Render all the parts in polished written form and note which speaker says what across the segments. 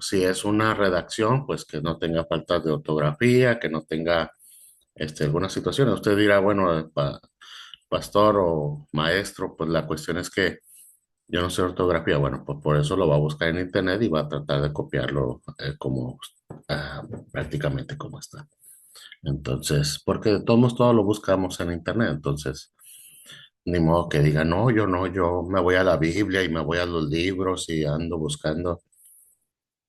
Speaker 1: si es una redacción, pues que no tenga faltas de ortografía, que no tenga algunas situaciones. Usted dirá, bueno, pastor o maestro, pues la cuestión es que yo no sé ortografía. Bueno, pues por eso lo va a buscar en internet y va a tratar de copiarlo como ah, prácticamente como está. Entonces, porque de todos modos todo lo buscamos en internet, entonces ni modo que diga, no, yo no, yo me voy a la Biblia y me voy a los libros y ando buscando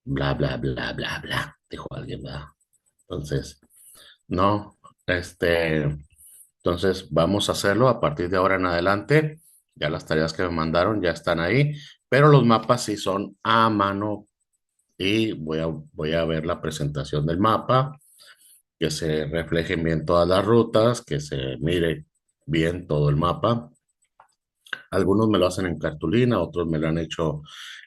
Speaker 1: bla, bla, bla, bla, bla, dijo alguien, ¿verdad? Entonces, no, entonces vamos a hacerlo a partir de ahora en adelante. Ya las tareas que me mandaron ya están ahí, pero los mapas sí son a mano y voy a ver la presentación del mapa, que se reflejen bien todas las rutas, que se mire bien todo el mapa. Algunos me lo hacen en cartulina, otros me lo han hecho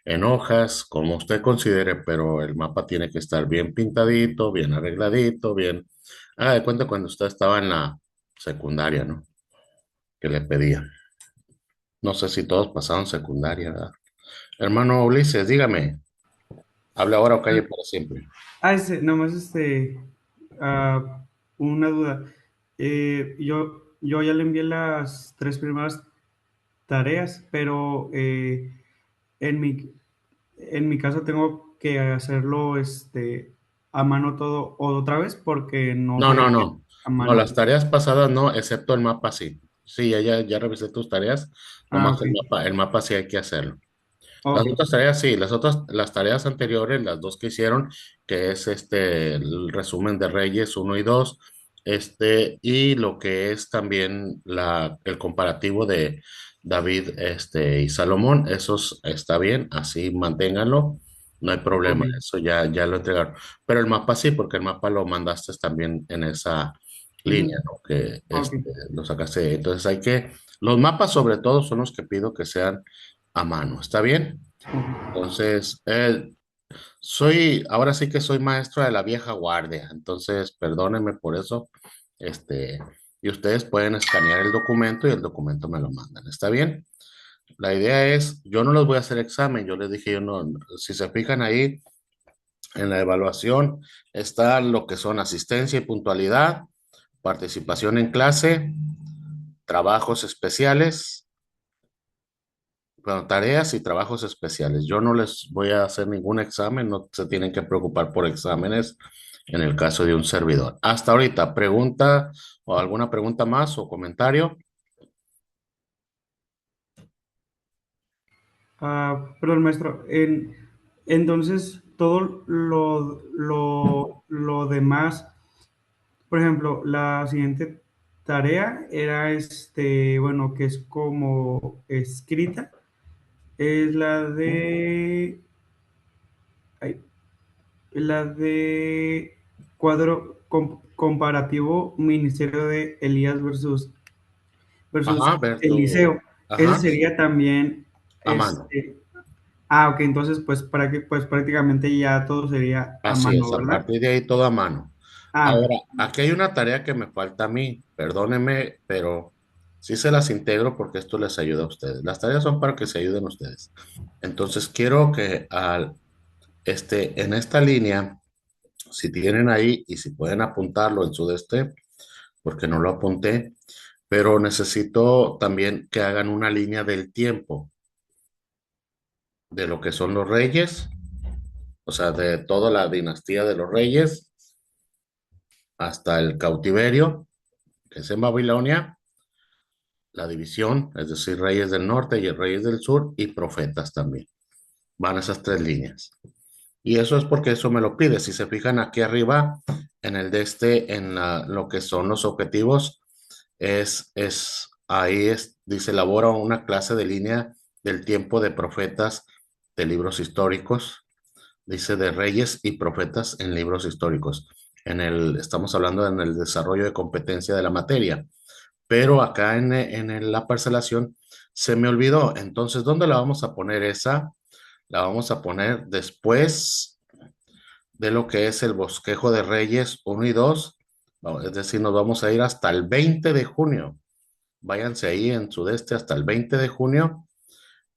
Speaker 1: en hojas, como usted considere, pero el mapa tiene que estar bien pintadito, bien arregladito, bien. Haga de cuenta cuando usted estaba en la secundaria, ¿no? Que le pedía. No sé si todos pasaron secundaria, ¿verdad? Hermano Ulises, dígame, ¿habla ahora o calle para siempre?
Speaker 2: Nomás ah, una duda. Yo ya le envié las tres primeras tareas, pero en mi, en mi caso tengo que hacerlo a mano todo otra vez porque no
Speaker 1: No,
Speaker 2: se
Speaker 1: no,
Speaker 2: veía
Speaker 1: no.
Speaker 2: a
Speaker 1: No,
Speaker 2: mano.
Speaker 1: las tareas pasadas no, excepto el mapa sí. Sí, ya revisé tus tareas,
Speaker 2: Ah,
Speaker 1: nomás
Speaker 2: ok.
Speaker 1: el mapa sí hay que hacerlo. Las
Speaker 2: Ok.
Speaker 1: otras tareas sí, las tareas anteriores, las dos que hicieron, que es el resumen de Reyes uno y 2, y lo que es también el comparativo de David, y Salomón, esos está bien, así manténganlo, no hay
Speaker 2: Ok.
Speaker 1: problema, eso ya lo entregaron. Pero el mapa sí, porque el mapa lo mandaste también en esa línea,
Speaker 2: Ujú.
Speaker 1: ¿no? Que
Speaker 2: Ok.
Speaker 1: lo sacaste de ahí. Entonces los mapas sobre todo son los que pido que sean a mano, ¿está bien?
Speaker 2: Ok.
Speaker 1: Entonces, ahora sí que soy maestro de la vieja guardia, entonces perdónenme por eso, este, y ustedes pueden escanear el documento y el documento me lo mandan, ¿está bien? La idea es, yo no les voy a hacer examen, yo les dije, yo no, si se fijan ahí en la evaluación, está lo que son asistencia y puntualidad, participación en clase, trabajos especiales, bueno, tareas y trabajos especiales. Yo no les voy a hacer ningún examen, no se tienen que preocupar por exámenes en el caso de un servidor. Hasta ahorita, pregunta o alguna pregunta más o comentario.
Speaker 2: Perdón, maestro. Entonces, todo lo demás, por ejemplo, la siguiente tarea era bueno, que es como escrita, es ay, la de comparativo Ministerio de Elías versus
Speaker 1: Ajá, ver tu,
Speaker 2: Eliseo. Ese
Speaker 1: ajá,
Speaker 2: sería también,
Speaker 1: a mano.
Speaker 2: este, ok, entonces pues prácticamente ya todo sería a
Speaker 1: Así es,
Speaker 2: mano,
Speaker 1: a
Speaker 2: ¿verdad?
Speaker 1: partir de ahí todo a mano.
Speaker 2: Ah,
Speaker 1: Ahora, aquí hay una tarea que me falta a mí, perdónenme, pero sí se las integro porque esto les ayuda a ustedes. Las tareas son para que se ayuden ustedes. Entonces, quiero que en esta línea, si tienen ahí y si pueden apuntarlo en su porque no lo apunté, pero necesito también que hagan una línea del tiempo de lo que son los reyes, o sea, de toda la dinastía de los reyes hasta el cautiverio, que es en Babilonia, la división, es decir, reyes del norte y reyes del sur y profetas también. Van esas tres líneas. Y eso es porque eso me lo pide. Si se fijan aquí arriba, en el de lo que son los objetivos, dice, elabora una clase de línea del tiempo de profetas de libros históricos, dice de reyes y profetas en libros históricos. Estamos hablando en el desarrollo de competencia de la materia, pero acá en la parcelación se me olvidó. Entonces, ¿dónde la vamos a poner esa? La vamos a poner después de lo que es el bosquejo de Reyes uno y 2. Es decir, nos vamos a ir hasta el 20 de junio. Váyanse ahí en sudeste hasta el 20 de junio,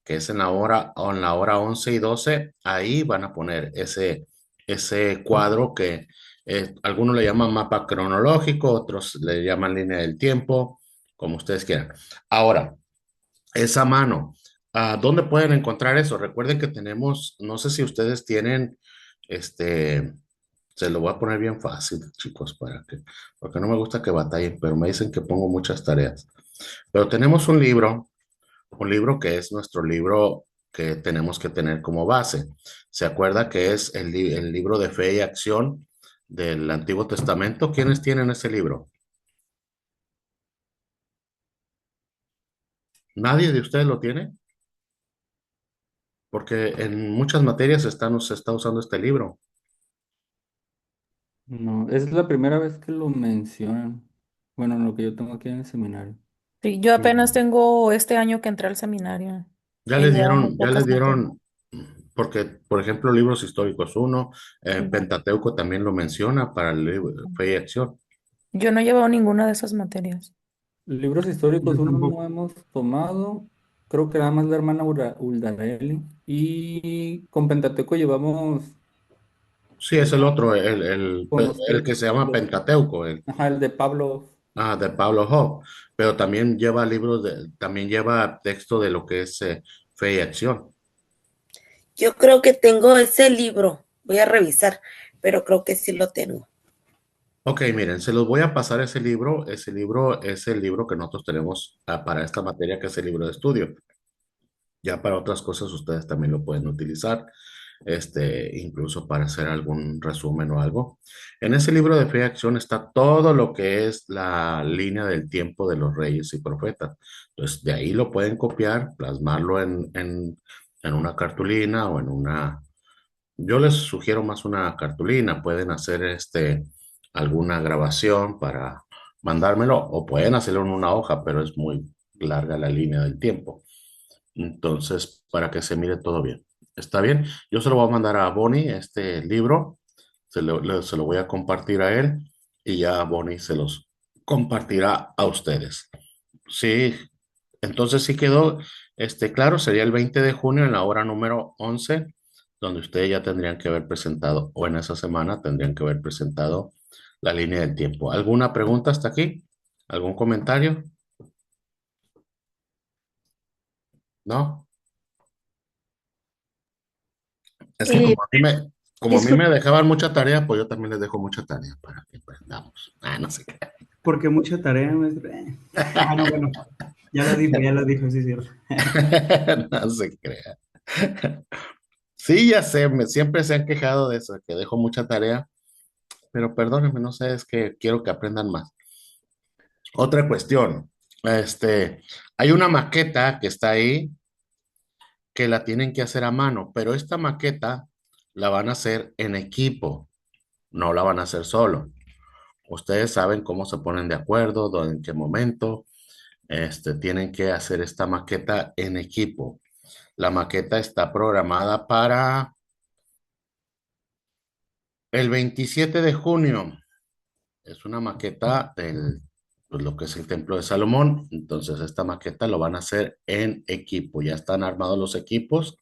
Speaker 1: que es en la hora 11 y 12, ahí van a poner ese cuadro que algunos le llaman mapa cronológico, otros le llaman línea del tiempo, como ustedes quieran. Ahora, esa mano, ¿dónde pueden encontrar eso? Recuerden que tenemos, no sé si ustedes tienen, este, se lo voy a poner bien fácil, chicos, porque no me gusta que batallen, pero me dicen que pongo muchas tareas. Pero tenemos un libro que es nuestro libro que tenemos que tener como base. ¿Se acuerda que es el libro de fe y acción del Antiguo Testamento? ¿Quiénes tienen ese libro? ¿Nadie de ustedes lo tiene? Porque en muchas materias se está usando este libro.
Speaker 3: No, es la primera vez que lo mencionan. Bueno, lo que yo tengo aquí en el seminario.
Speaker 4: Sí, yo
Speaker 3: Pero
Speaker 4: apenas tengo este año que entré al seminario.
Speaker 1: Ya
Speaker 4: He
Speaker 1: les
Speaker 4: llevado muy
Speaker 1: dieron, ya les
Speaker 4: pocas materias.
Speaker 1: dieron, porque, por ejemplo, libros históricos uno,
Speaker 4: No,
Speaker 1: Pentateuco también lo menciona para el libro de fe y acción.
Speaker 4: yo no he llevado ninguna de esas materias.
Speaker 3: libros históricos
Speaker 2: Yo
Speaker 3: uno no
Speaker 2: tampoco.
Speaker 3: hemos tomado. Creo que nada más la hermana Uldarelli. Y con Pentateuco llevamos
Speaker 1: Sí, es el otro,
Speaker 3: con
Speaker 1: el
Speaker 3: usted
Speaker 1: que se llama Pentateuco,
Speaker 3: ajá, el de Pablo.
Speaker 1: de Pablo Hope, pero también lleva también lleva texto de lo que es fe y acción.
Speaker 5: Yo creo que tengo ese libro. Voy a revisar, pero creo que sí lo tengo.
Speaker 1: Ok, miren, se los voy a pasar ese libro. Ese libro es el libro que nosotros tenemos para esta materia, que es el libro de estudio. Ya para otras cosas ustedes también lo pueden utilizar, incluso para hacer algún resumen o algo. En ese libro de fe y acción está todo lo que es la línea del tiempo de los reyes y profetas. Entonces, de ahí lo pueden copiar, plasmarlo en una cartulina o en una... Yo les sugiero más una cartulina. Pueden hacer alguna grabación para mandármelo o pueden hacerlo en una hoja, pero es muy larga la línea del tiempo. Entonces, para que se mire todo bien. ¿Está bien? Yo se lo voy a mandar a Bonnie, este libro, se lo voy a compartir a él y ya Bonnie se los compartirá a ustedes. Sí, entonces sí quedó, claro, sería el 20 de junio en la hora número 11 donde ustedes ya tendrían que haber presentado, o en esa semana tendrían que haber presentado la línea del tiempo. ¿Alguna pregunta hasta aquí? ¿Algún comentario? ¿No? Es que
Speaker 5: Eh,
Speaker 1: como a mí
Speaker 5: disculpe,
Speaker 1: me dejaban mucha tarea, pues yo también les dejo mucha tarea para que aprendamos. No sé qué.
Speaker 2: Porque mucha tarea, maestro. Ah, no, bueno. Ya lo dijo, sí, es cierto.
Speaker 1: No se crea. Sí, ya sé, siempre se han quejado de eso, que dejo mucha tarea, pero perdónenme, no sé, es que quiero que aprendan más. Otra cuestión, hay una maqueta que está ahí que la tienen que hacer a mano, pero esta maqueta la van a hacer en equipo, no la van a hacer solo. Ustedes saben cómo se ponen de acuerdo, en qué momento, tienen que hacer esta maqueta en equipo. La maqueta está programada para el 27 de junio. Es una maqueta pues, lo que es el Templo de Salomón. Entonces, esta maqueta lo van a hacer en equipo. Ya están armados los equipos.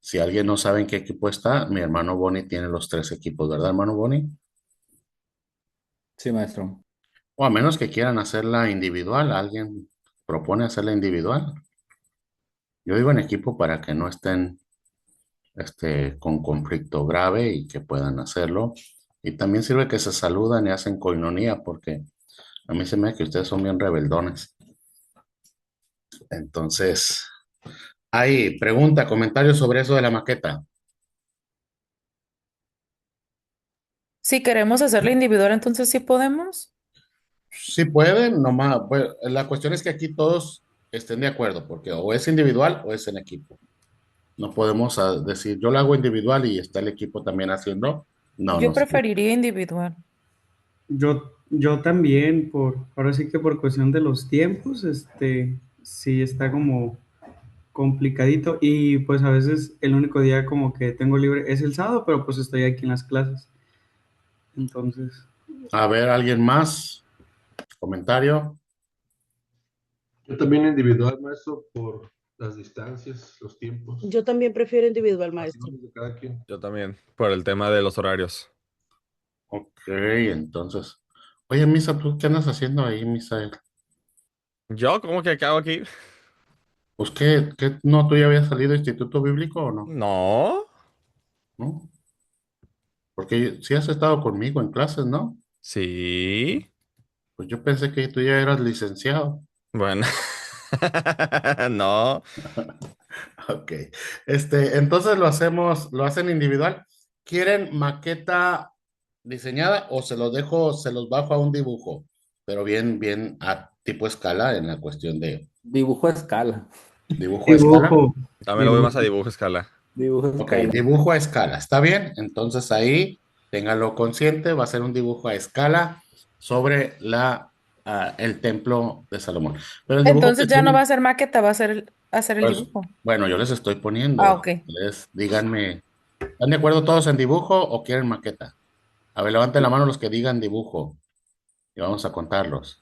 Speaker 1: Si alguien no sabe en qué equipo está, mi hermano Bonnie tiene los tres equipos, ¿verdad, hermano Bonnie?
Speaker 3: Sí, maestro.
Speaker 1: O a menos que quieran hacerla individual. ¿Alguien propone hacerla individual? Yo digo en equipo para que no estén con conflicto grave y que puedan hacerlo. Y también sirve que se saludan y hacen coinonía, porque a mí se me hace que ustedes son bien rebeldones. Entonces, hay pregunta, comentarios sobre eso de la maqueta.
Speaker 4: Si queremos hacerla individual, entonces sí podemos.
Speaker 1: Si pueden, nomás, pues, la cuestión es que aquí todos estén de acuerdo, porque o es individual o es en equipo. No podemos decir, yo lo hago individual y está el equipo también haciendo. No,
Speaker 4: Yo
Speaker 1: no sé.
Speaker 4: preferiría individual.
Speaker 2: Yo también, ahora sí que por cuestión de los tiempos, sí está como complicadito y pues a veces el único día como que tengo libre es el sábado, pero pues estoy aquí en las clases. Entonces,
Speaker 1: A ver, ¿alguien más? ¿Comentario?
Speaker 6: Yo también individual, maestro, por las distancias, los tiempos,
Speaker 5: Yo también prefiero individual, maestro.
Speaker 6: pasiones de cada quien.
Speaker 7: Yo también, por el tema de los horarios.
Speaker 1: Ok, entonces. Oye, Misa, ¿tú qué andas haciendo ahí, Misael?
Speaker 7: ¿Yo? ¿Cómo que acabo aquí?
Speaker 1: Pues qué, no, tú ya habías salido de Instituto Bíblico o no,
Speaker 7: No.
Speaker 1: ¿no? Porque sí has estado conmigo en clases, ¿no?
Speaker 7: Sí.
Speaker 1: Pues yo pensé que tú ya eras licenciado.
Speaker 7: Bueno. No.
Speaker 1: Ok. Entonces lo hacen individual. ¿Quieren maqueta diseñada o se los bajo a un dibujo? Pero bien, bien a tipo escala en la cuestión de
Speaker 3: Dibujo a escala.
Speaker 1: dibujo a escala.
Speaker 2: Dibujo,
Speaker 7: También lo voy
Speaker 2: dibujo.
Speaker 7: más a dibujo escala.
Speaker 3: Dibujo a
Speaker 1: Ok,
Speaker 3: escala.
Speaker 1: dibujo a escala. ¿Está bien? Entonces ahí, téngalo consciente, va a ser un dibujo a escala sobre el templo de Salomón. Pero el dibujo que
Speaker 4: Entonces ya no va
Speaker 1: tienen,
Speaker 4: a ser maqueta, va a ser hacer el
Speaker 1: pues,
Speaker 4: dibujo.
Speaker 1: bueno, yo les estoy
Speaker 4: Ah,
Speaker 1: poniendo.
Speaker 4: ok.
Speaker 1: Díganme, ¿están de acuerdo todos en dibujo o quieren maqueta? A ver, levanten la mano los que digan dibujo y vamos a contarlos.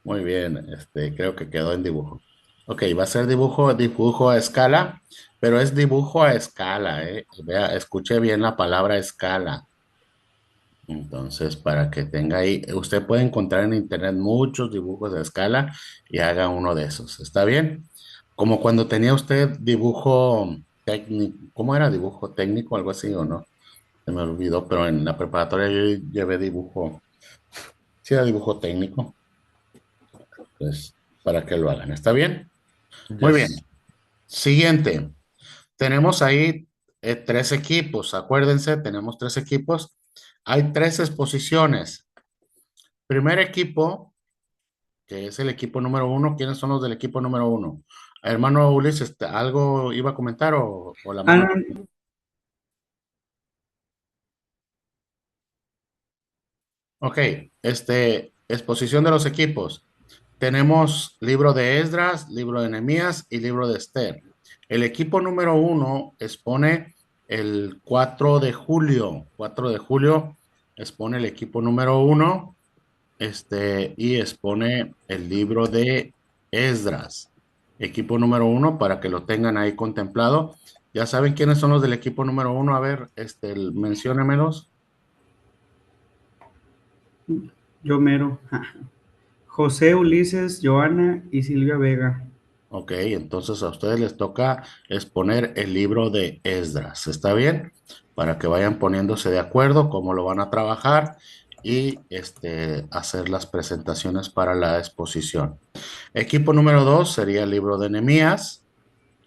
Speaker 1: Muy bien, creo que quedó en dibujo. Ok, va a ser dibujo a escala, pero es dibujo a escala, ¿eh? Vea, escuche bien la palabra escala. Entonces, para que tenga ahí, usted puede encontrar en internet muchos dibujos de escala y haga uno de esos. ¿Está bien? Como cuando tenía usted dibujo técnico, ¿cómo era? Dibujo técnico, algo así, ¿o no? Se me olvidó, pero en la preparatoria yo llevé dibujo, sí era dibujo técnico, pues para que lo hagan. ¿Está bien? Muy bien.
Speaker 7: Yes.
Speaker 1: Siguiente. Tenemos ahí tres equipos. Acuérdense, tenemos tres equipos. Hay tres exposiciones. Primer equipo, que es el equipo número uno. ¿Quiénes son los del equipo número uno? Hermano Ulises, ¿algo iba a comentar o la
Speaker 2: Ah,
Speaker 1: mano?
Speaker 2: no,
Speaker 1: Ok, exposición de los equipos. Tenemos libro de Esdras, libro de Nehemías y libro de Esther. El equipo número uno expone el 4 de julio. 4 de julio expone el equipo número uno, y expone el libro de Esdras. Equipo número uno, para que lo tengan ahí contemplado. Ya saben quiénes son los del equipo número uno. A ver, menciónemelos.
Speaker 2: yo mero. José, Ulises, Joana y Silvia Vega.
Speaker 1: Ok, entonces a ustedes les toca exponer el libro de Esdras. ¿Está bien? Para que vayan poniéndose de acuerdo cómo lo van a trabajar y hacer las presentaciones para la exposición. Equipo número dos sería el libro de Nehemías.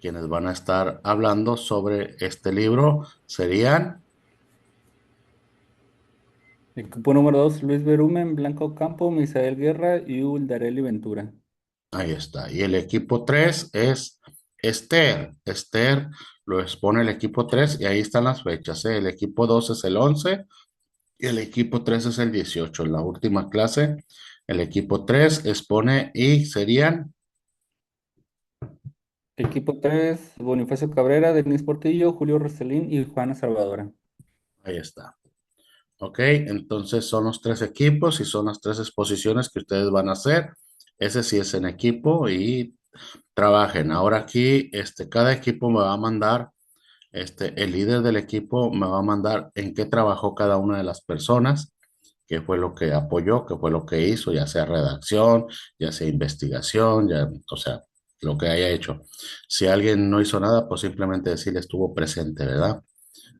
Speaker 1: Quienes van a estar hablando sobre este libro serían,
Speaker 3: Equipo número 2, Luis Berumen, Blanco Campo, Misael Guerra y Uldareli Ventura.
Speaker 1: ahí está. Y el equipo 3 es Esther. Esther lo expone el equipo 3 y ahí están las fechas, ¿eh? El equipo 2 es el 11 y el equipo 3 es el 18. En la última clase, el equipo 3 expone y serían,
Speaker 3: Equipo 3, Bonifacio Cabrera, Denis Portillo, Julio Roselín y Juana Salvadora.
Speaker 1: ahí está. Ok, entonces son los tres equipos y son las tres exposiciones que ustedes van a hacer. Ese sí es en equipo y trabajen. Ahora aquí, cada equipo me va a mandar, el líder del equipo me va a mandar en qué trabajó cada una de las personas, qué fue lo que apoyó, qué fue lo que hizo, ya sea redacción, ya sea investigación, ya, o sea, lo que haya hecho. Si alguien no hizo nada, pues simplemente decirle estuvo presente, ¿verdad?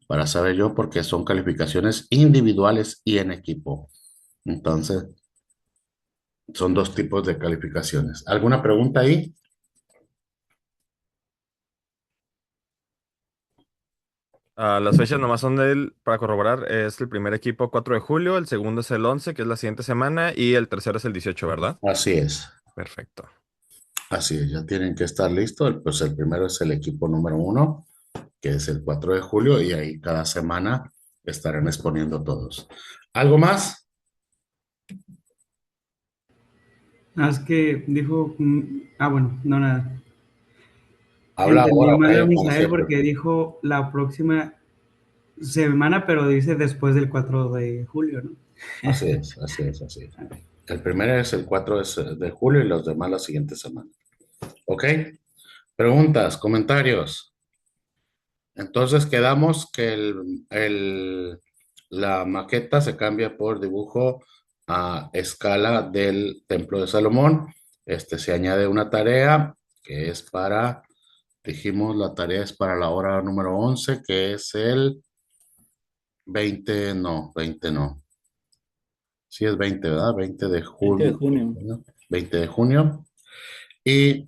Speaker 1: Para saber yo, porque son calificaciones individuales y en equipo. Entonces, son dos tipos de calificaciones. ¿Alguna pregunta ahí?
Speaker 7: Las fechas nomás son para corroborar, es el primer equipo 4 de julio, el segundo es el 11, que es la siguiente semana, y el tercero es el 18, ¿verdad?
Speaker 1: Así es.
Speaker 7: Perfecto.
Speaker 1: Así es, ya tienen que estar listos. Pues el primero es el equipo número uno, que es el 4 de julio, y ahí cada semana estarán exponiendo todos. ¿Algo más?
Speaker 2: Es que dijo, bueno, no nada.
Speaker 1: Habla
Speaker 2: Entendí
Speaker 1: ahora,
Speaker 2: mal a
Speaker 1: ok, para
Speaker 2: Misael
Speaker 1: siempre.
Speaker 2: porque dijo la próxima semana, pero dice después del 4 de julio, ¿no?
Speaker 1: Así es, así es, así es. El primero es el 4 de julio y los demás la siguiente semana. ¿Ok? Preguntas, comentarios. Entonces quedamos que la maqueta se cambia por dibujo a escala del Templo de Salomón. Se añade una tarea que es para, dijimos, la tarea es para la hora número 11, que es el 20, no, 20 no. Sí es 20, ¿verdad? 20 de
Speaker 3: 20 de
Speaker 1: julio.
Speaker 3: junio.
Speaker 1: 20 de junio. Y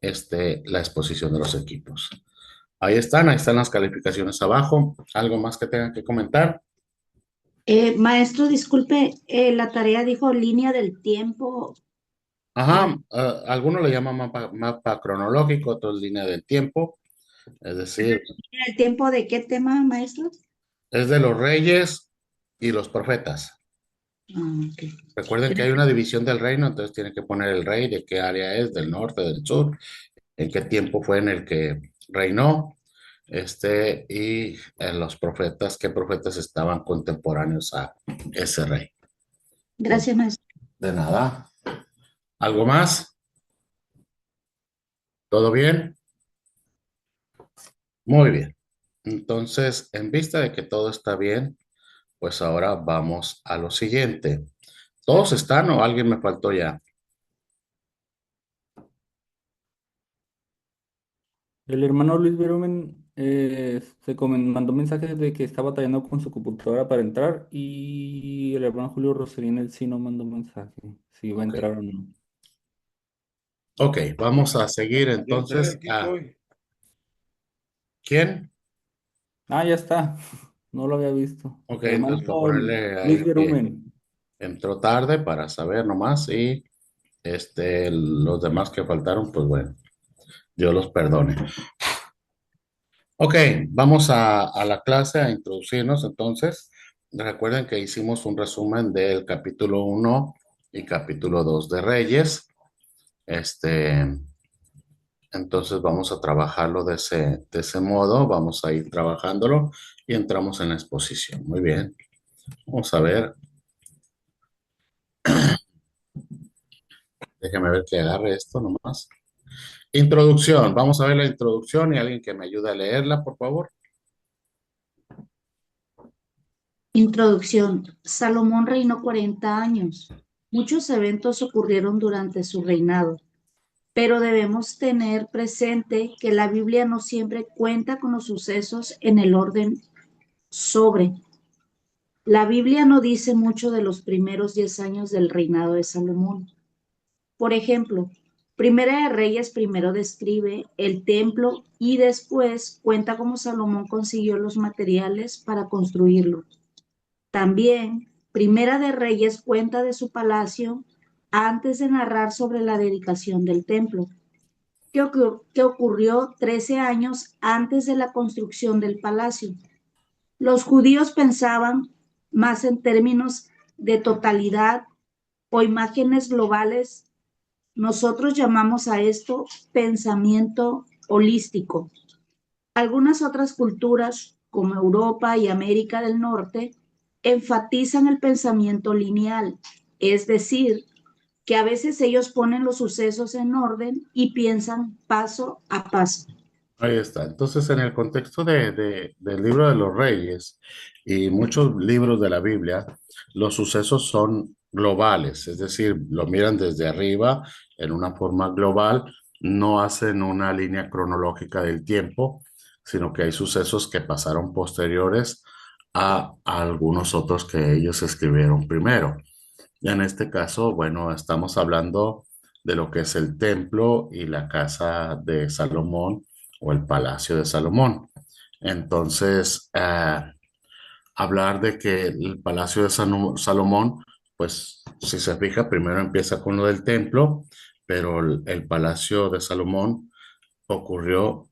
Speaker 1: la exposición de los equipos. Ahí están las calificaciones abajo. ¿Algo más que tengan que comentar?
Speaker 8: Maestro, disculpe, la tarea dijo línea del tiempo.
Speaker 1: Ajá, algunos le llaman mapa cronológico, otros línea del tiempo, es decir,
Speaker 8: ¿Línea del tiempo de qué tema, maestro?
Speaker 1: es de los reyes y los profetas.
Speaker 8: Ok.
Speaker 1: Recuerden que hay una división del reino, entonces tienen que poner el rey, de qué área es, del norte, del sur, en qué tiempo fue en el que reinó, y en los profetas, qué profetas estaban contemporáneos a ese rey.
Speaker 8: Gracias, maestro.
Speaker 1: De nada. ¿Algo más? ¿Todo bien? Muy bien. Entonces, en vista de que todo está bien, pues ahora vamos a lo siguiente. ¿Todos están o alguien me faltó ya?
Speaker 3: El hermano Luis Verumen mandó mensajes de que está batallando con su computadora para entrar y el hermano Julio Roselín él sí no mandó mensaje, si va a
Speaker 1: Ok.
Speaker 3: entrar o no.
Speaker 1: Ok, vamos a seguir
Speaker 6: Yo
Speaker 1: entonces
Speaker 6: aquí
Speaker 1: a
Speaker 6: estoy.
Speaker 3: Ya está, no lo había visto.
Speaker 1: Ok, entonces voy a
Speaker 3: Hermano
Speaker 1: ponerle
Speaker 3: Luis
Speaker 1: ahí que
Speaker 3: Verumen.
Speaker 1: entró tarde para saber nomás y los demás que faltaron, pues bueno, Dios los perdone. Ok, vamos a la clase a introducirnos entonces. Recuerden que hicimos un resumen del capítulo 1 y capítulo 2 de Reyes. Entonces vamos a trabajarlo de ese modo, vamos a ir trabajándolo y entramos en la exposición. Muy bien, vamos a ver, déjeme ver que agarre esto nomás. Introducción, vamos a ver la introducción y alguien que me ayude a leerla, por favor.
Speaker 8: Introducción. Salomón reinó 40 años. Muchos eventos ocurrieron durante su reinado, pero debemos tener presente que la Biblia no siempre cuenta con los sucesos en el orden sobre. La Biblia no dice mucho de los primeros 10 años del reinado de Salomón. Por ejemplo, Primera de Reyes primero describe el templo y después cuenta cómo Salomón consiguió los materiales para construirlo. También, Primera de Reyes cuenta de su palacio antes de narrar sobre la dedicación del templo, que ocurrió 13 años antes de la construcción del palacio. Los judíos pensaban más en términos de totalidad o imágenes globales. Nosotros llamamos a esto pensamiento holístico. Algunas otras culturas, como Europa y América del Norte, enfatizan el pensamiento lineal, es decir, que a veces ellos ponen los sucesos en orden y piensan paso a paso.
Speaker 1: Ahí está. Entonces, en el contexto del libro de los Reyes y muchos libros de la Biblia, los sucesos son globales, es decir, lo miran desde arriba en una forma global, no hacen una línea cronológica del tiempo, sino que hay sucesos que pasaron posteriores a algunos otros que ellos escribieron primero. En este caso, bueno, estamos hablando de lo que es el templo y la casa de Salomón o el palacio de Salomón. Entonces, hablar de que el palacio de Salomón, pues si se fija, primero empieza con lo del templo, pero el palacio de Salomón ocurrió,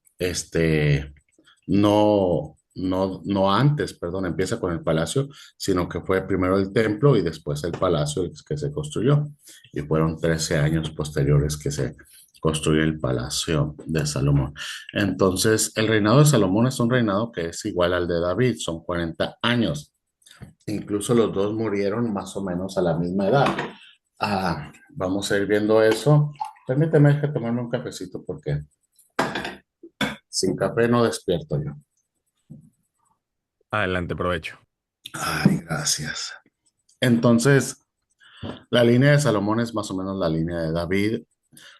Speaker 1: no antes, perdón, empieza con el palacio, sino que fue primero el templo y después el palacio que se construyó. Y fueron 13 años posteriores que se construyó el palacio de Salomón. Entonces, el reinado de Salomón es un reinado que es igual al de David, son 40 años. Incluso los dos murieron más o menos a la misma edad. vamos a ir viendo eso. Permíteme que tomarme un cafecito porque sin café no despierto yo.
Speaker 7: Adelante, provecho.
Speaker 1: Ay, gracias. Entonces, la línea de Salomón es más o menos la línea de David.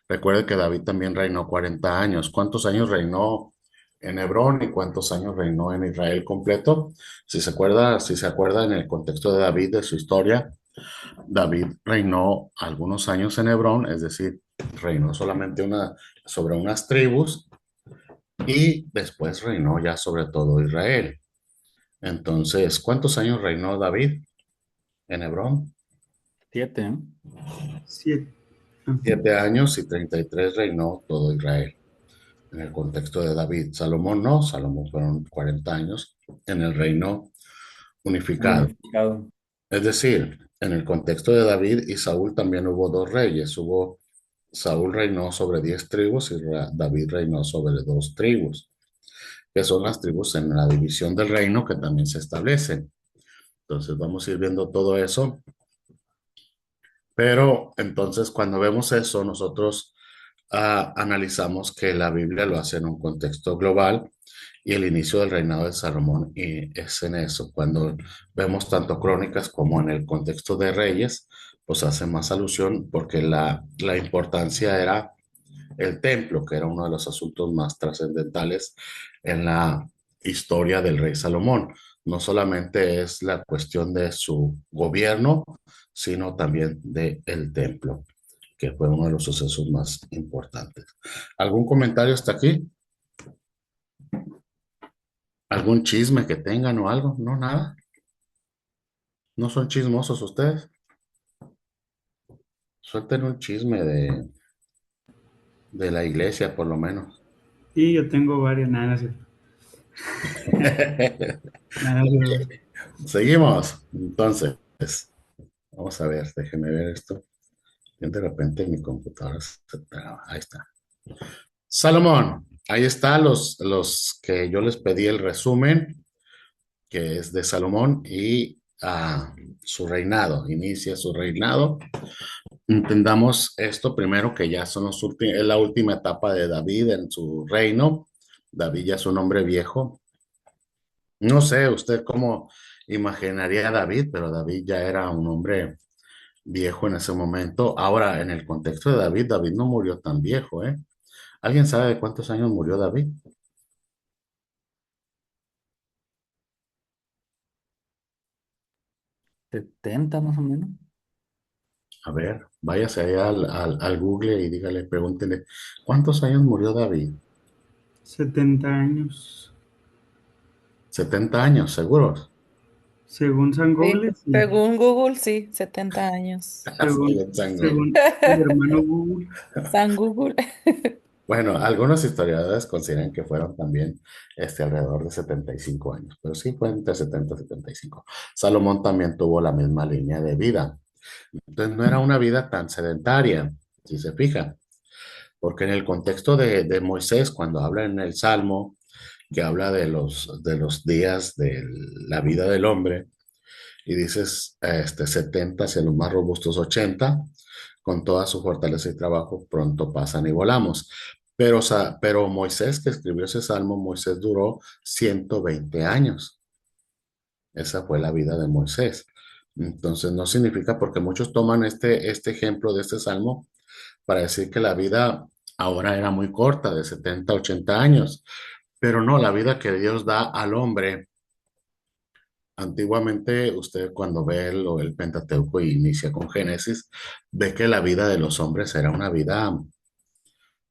Speaker 1: Recuerde que David también reinó 40 años. ¿Cuántos años reinó en Hebrón y cuántos años reinó en Israel completo? Si se acuerda en el contexto de David, de su historia, David reinó algunos años en Hebrón, es decir, reinó solamente sobre unas tribus y después reinó ya sobre todo Israel. Entonces, ¿cuántos años reinó David en Hebrón?
Speaker 3: 7, ¿eh?
Speaker 2: 7.
Speaker 1: 7 años y 33 reinó todo Israel. En el contexto de David. Salomón no, Salomón fueron 40 años en el reino unificado.
Speaker 3: Unificado.
Speaker 1: Es decir, en el contexto de David y Saúl también hubo dos reyes. Saúl reinó sobre 10 tribus y David reinó sobre 2 tribus, que son las tribus en la división del reino que también se establecen. Entonces vamos a ir viendo todo eso. Pero entonces cuando vemos eso, nosotros analizamos que la Biblia lo hace en un contexto global y el inicio del reinado de Salomón y es en eso. Cuando vemos tanto crónicas como en el contexto de reyes, pues hace más alusión porque la importancia era el templo, que era uno de los asuntos más trascendentales en la historia del rey Salomón. No solamente es la cuestión de su gobierno, sino también del templo, que fue uno de los sucesos más importantes. ¿Algún comentario hasta aquí? ¿Algún chisme que tengan o algo? No, nada. ¿No son chismosos ustedes? Suelten un chisme de la iglesia, por lo menos.
Speaker 2: Y yo tengo varias, nada, no es cierto. Nada, no.
Speaker 1: Seguimos. Entonces, vamos a ver, déjenme ver esto. Y de repente mi computadora se traba. Ahí está. Salomón, ahí está los que yo les pedí el resumen, que es de Salomón y su reinado. Inicia su reinado. Entendamos esto primero, que ya son es la última etapa de David en su reino. David ya es un hombre viejo. No sé usted cómo imaginaría a David, pero David ya era un hombre viejo en ese momento. Ahora, en el contexto de David, David no murió tan viejo, ¿eh? ¿Alguien sabe de cuántos años murió David?
Speaker 3: 70 más o menos.
Speaker 1: A ver, váyase allá al Google y dígale, pregúntele, ¿cuántos años murió David?
Speaker 2: 70 años.
Speaker 1: 70 años, seguros.
Speaker 2: Según San
Speaker 4: Sí,
Speaker 2: Google, sí.
Speaker 4: según Google, sí, 70 años.
Speaker 2: Según el hermano Google.
Speaker 4: San Google.
Speaker 1: Bueno, algunos historiadores consideran que fueron también alrededor de 75 años, pero sí fue entre 70 y 75. Salomón también tuvo la misma línea de vida. Entonces no era una vida tan sedentaria, si se fija, porque en el contexto de Moisés, cuando habla en el Salmo, que habla de los días de la vida del hombre, y dices 70 hacia los más robustos 80, con toda su fortaleza y trabajo, pronto pasan y volamos. Pero Moisés, que escribió ese salmo, Moisés duró 120 años. Esa fue la vida de Moisés. Entonces no significa, porque muchos toman este ejemplo de este salmo para decir que la vida ahora era muy corta, de 70 80 años. Pero no, la vida que Dios da al hombre. Antiguamente, usted cuando ve el Pentateuco y inicia con Génesis, ve que la vida de los hombres era una vida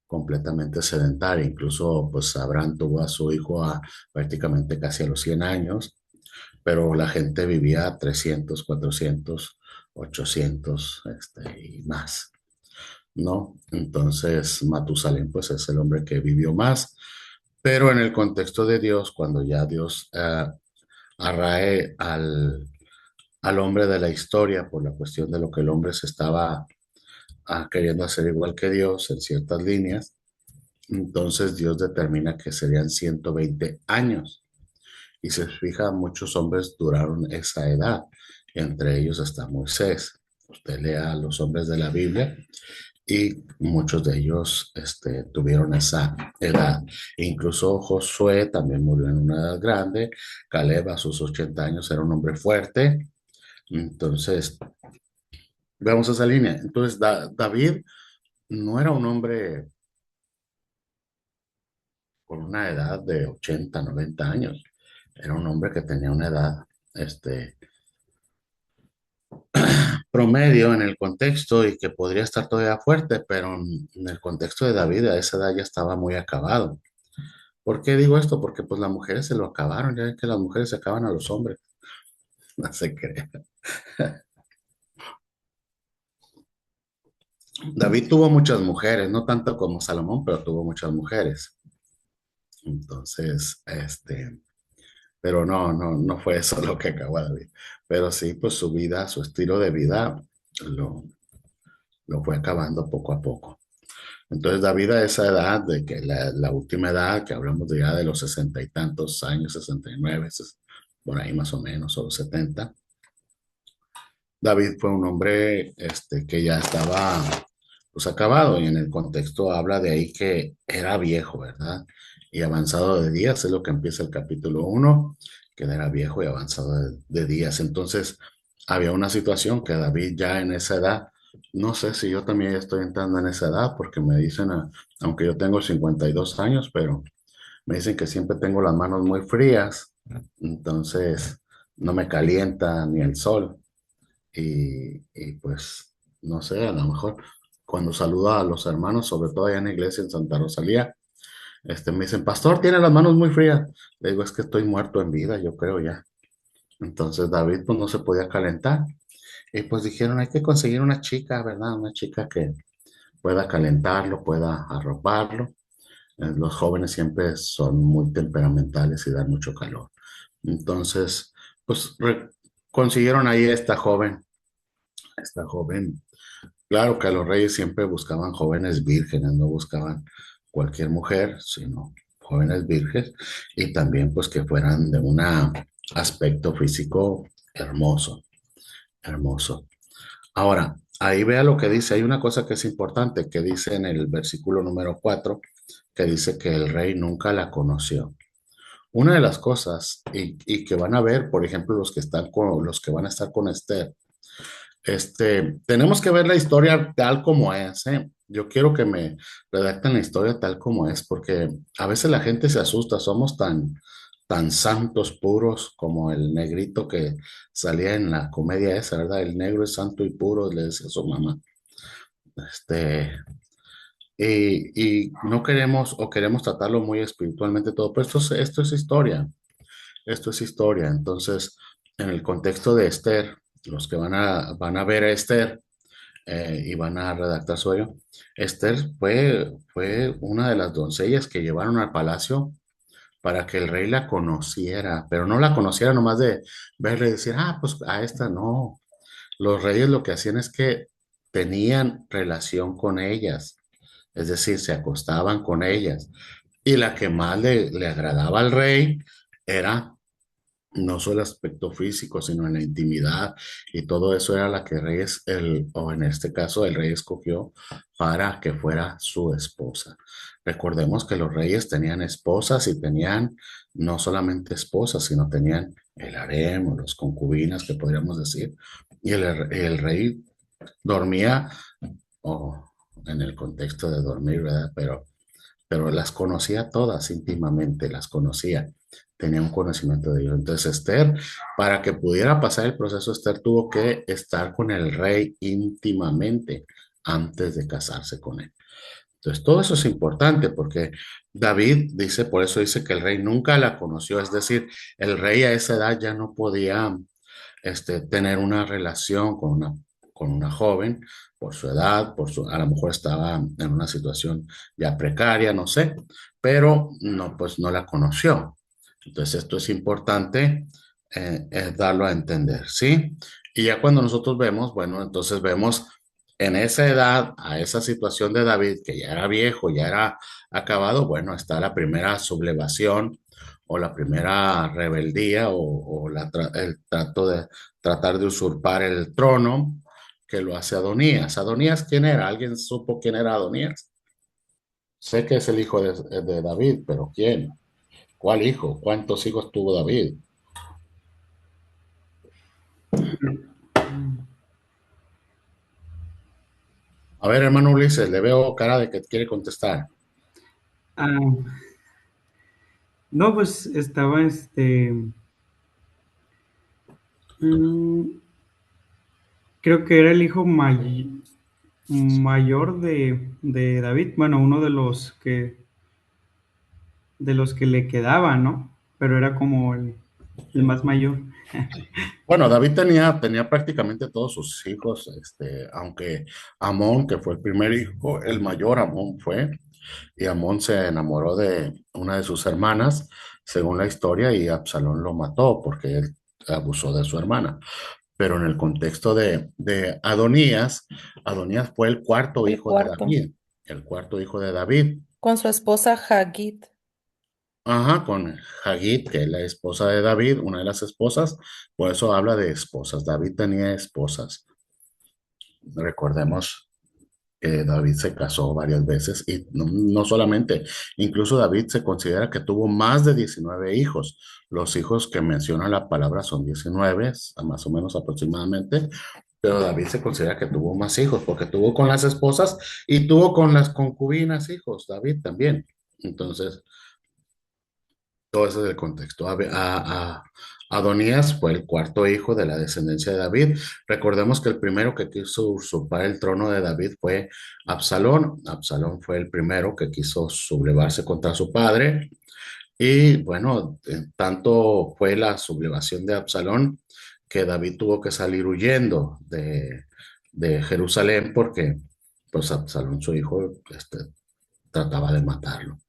Speaker 1: completamente sedentaria. Incluso, pues, Abraham tuvo a su hijo prácticamente casi a los 100 años, pero la gente vivía 300, 400, 800, y más, ¿no? Entonces, Matusalén, pues, es el hombre que vivió más, pero en el contexto de Dios, cuando ya Dios arrae al hombre de la historia por la cuestión de lo que el hombre se estaba queriendo hacer igual que Dios en ciertas líneas. Entonces Dios determina que serían 120 años. Y se fija, muchos hombres duraron esa edad, entre ellos hasta Moisés. Usted lea a los hombres de la Biblia y muchos de ellos tuvieron esa edad. Incluso Josué también murió en una edad grande. Caleb a sus 80 años era un hombre fuerte. Entonces, vemos esa línea. Entonces, David no era un hombre con una edad de 80, 90 años. Era un hombre que tenía una edad, promedio en el contexto y que podría estar todavía fuerte, pero en el contexto de David a esa edad ya estaba muy acabado. ¿Por qué digo esto? Porque pues las mujeres se lo acabaron, ya ven que las mujeres se acaban a los hombres. No se crea. David tuvo muchas mujeres, no tanto como Salomón, pero tuvo muchas mujeres. Entonces, pero no fue eso lo que acabó a David. Pero sí, pues su vida, su estilo de vida lo, lo fue acabando poco a poco. Entonces David a esa edad, de que la última edad, que hablamos de ya de los 60 y tantos años, 69, por ahí más o menos, o 70, David fue un hombre que ya estaba pues acabado y en el contexto habla de ahí que era viejo, ¿verdad? Y avanzado de días, es lo que empieza el capítulo 1, que era viejo y avanzado de días. Entonces había una situación que David ya en esa edad, no sé si yo también estoy entrando en esa edad, porque me dicen, aunque yo tengo 52 años, pero me dicen que siempre tengo las manos muy frías, entonces no me calienta ni el sol. Y pues, no sé, a lo mejor cuando saludo a los hermanos, sobre todo allá en la iglesia en Santa Rosalía, me dicen, pastor, tiene las manos muy frías. Le digo, es que estoy muerto en vida, yo creo ya. Entonces David pues no se podía calentar. Y pues dijeron, hay que conseguir una chica, ¿verdad? Una chica que pueda calentarlo, pueda arroparlo. Los jóvenes siempre son muy temperamentales y dan mucho calor. Entonces, pues consiguieron ahí esta joven. Claro que los reyes siempre buscaban jóvenes vírgenes, no buscaban cualquier mujer, sino jóvenes vírgenes y también pues que fueran de un aspecto físico hermoso, hermoso. Ahora, ahí vea lo que dice, hay una cosa que es importante, que dice en el versículo número 4, que dice que el rey nunca la conoció. Una de las cosas, y que van a ver, por ejemplo, los que van a estar con Esther, tenemos que ver la historia tal como es, ¿eh? Yo quiero que me redacten la historia tal como es, porque a veces la gente se asusta, somos tan santos puros como el negrito que salía en la comedia esa, ¿verdad? El negro es santo y puro, le decía a su mamá. Y no queremos o queremos tratarlo muy espiritualmente todo, pero esto es historia, esto es historia. Entonces, en el contexto de Esther, los que van a ver a Esther y van a redactar su ello, Esther fue una de las doncellas que llevaron al palacio para que el rey la conociera, pero no la conociera nomás de verle y decir, pues a esta no. Los reyes lo que hacían es que tenían relación con ellas, es decir, se acostaban con ellas. Y la que más le agradaba al rey era no solo el aspecto físico, sino en la intimidad y todo eso era la que o en este caso el rey escogió para que fuera su esposa. Recordemos que los reyes tenían esposas y tenían no solamente esposas, sino tenían el harem o los concubinas que podríamos decir. Y el rey dormía, o en el contexto de dormir, ¿verdad? Pero las conocía todas íntimamente, las conocía, tenía un conocimiento de ellos. Entonces Esther, para que pudiera pasar el proceso, Esther tuvo que estar con el rey íntimamente antes de casarse con él. Entonces todo eso es importante porque David dice, por eso dice que el rey nunca la conoció, es decir, el rey a esa edad ya no podía tener una relación con una joven por su edad, a lo mejor estaba en una situación ya precaria, no sé, pero no, pues no la conoció. Entonces esto es importante darlo a entender, ¿sí? Y ya cuando nosotros vemos, bueno, entonces vemos en esa edad, a esa situación de David, que ya era viejo, ya era acabado, bueno, está la primera sublevación o la primera rebeldía o el trato de tratar de usurpar el trono, que lo hace Adonías. ¿Adonías quién era? ¿Alguien supo quién era Adonías? Sé que es el hijo de David, pero ¿quién? ¿Cuál hijo? ¿Cuántos hijos tuvo David? A ver, hermano Ulises, le veo cara de que quiere contestar.
Speaker 2: Ah, no, pues estaba mm, creo que era el hijo mayor de David, bueno, uno de los que le quedaba, ¿no? Pero era como el más mayor.
Speaker 1: Bueno, David tenía prácticamente todos sus hijos, aunque Amón, que fue el primer hijo, el mayor Amón fue, y Amón se enamoró de una de sus hermanas, según la historia, y Absalón lo mató porque él abusó de su hermana. Pero en el contexto de Adonías, Adonías fue el cuarto
Speaker 4: El
Speaker 1: hijo de
Speaker 4: cuarto.
Speaker 1: David, el cuarto hijo de David.
Speaker 4: Con su esposa Hagit.
Speaker 1: Ajá, con Hagit, que es la esposa de David, una de las esposas, por eso habla de esposas. David tenía esposas. Recordemos que David se casó varias veces y no solamente, incluso David se considera que tuvo más de 19 hijos. Los hijos que menciona la palabra son 19, más o menos aproximadamente, pero David se considera que tuvo más hijos porque tuvo con las esposas y tuvo con las concubinas hijos, David también. Entonces, todo ese es el contexto. Adonías fue el cuarto hijo de la descendencia de David. Recordemos que el primero que quiso usurpar el trono de David fue Absalón. Absalón fue el primero que quiso sublevarse contra su padre. Y bueno, tanto fue la sublevación de Absalón que David tuvo que salir huyendo de Jerusalén porque pues Absalón, su hijo, trataba de matarlo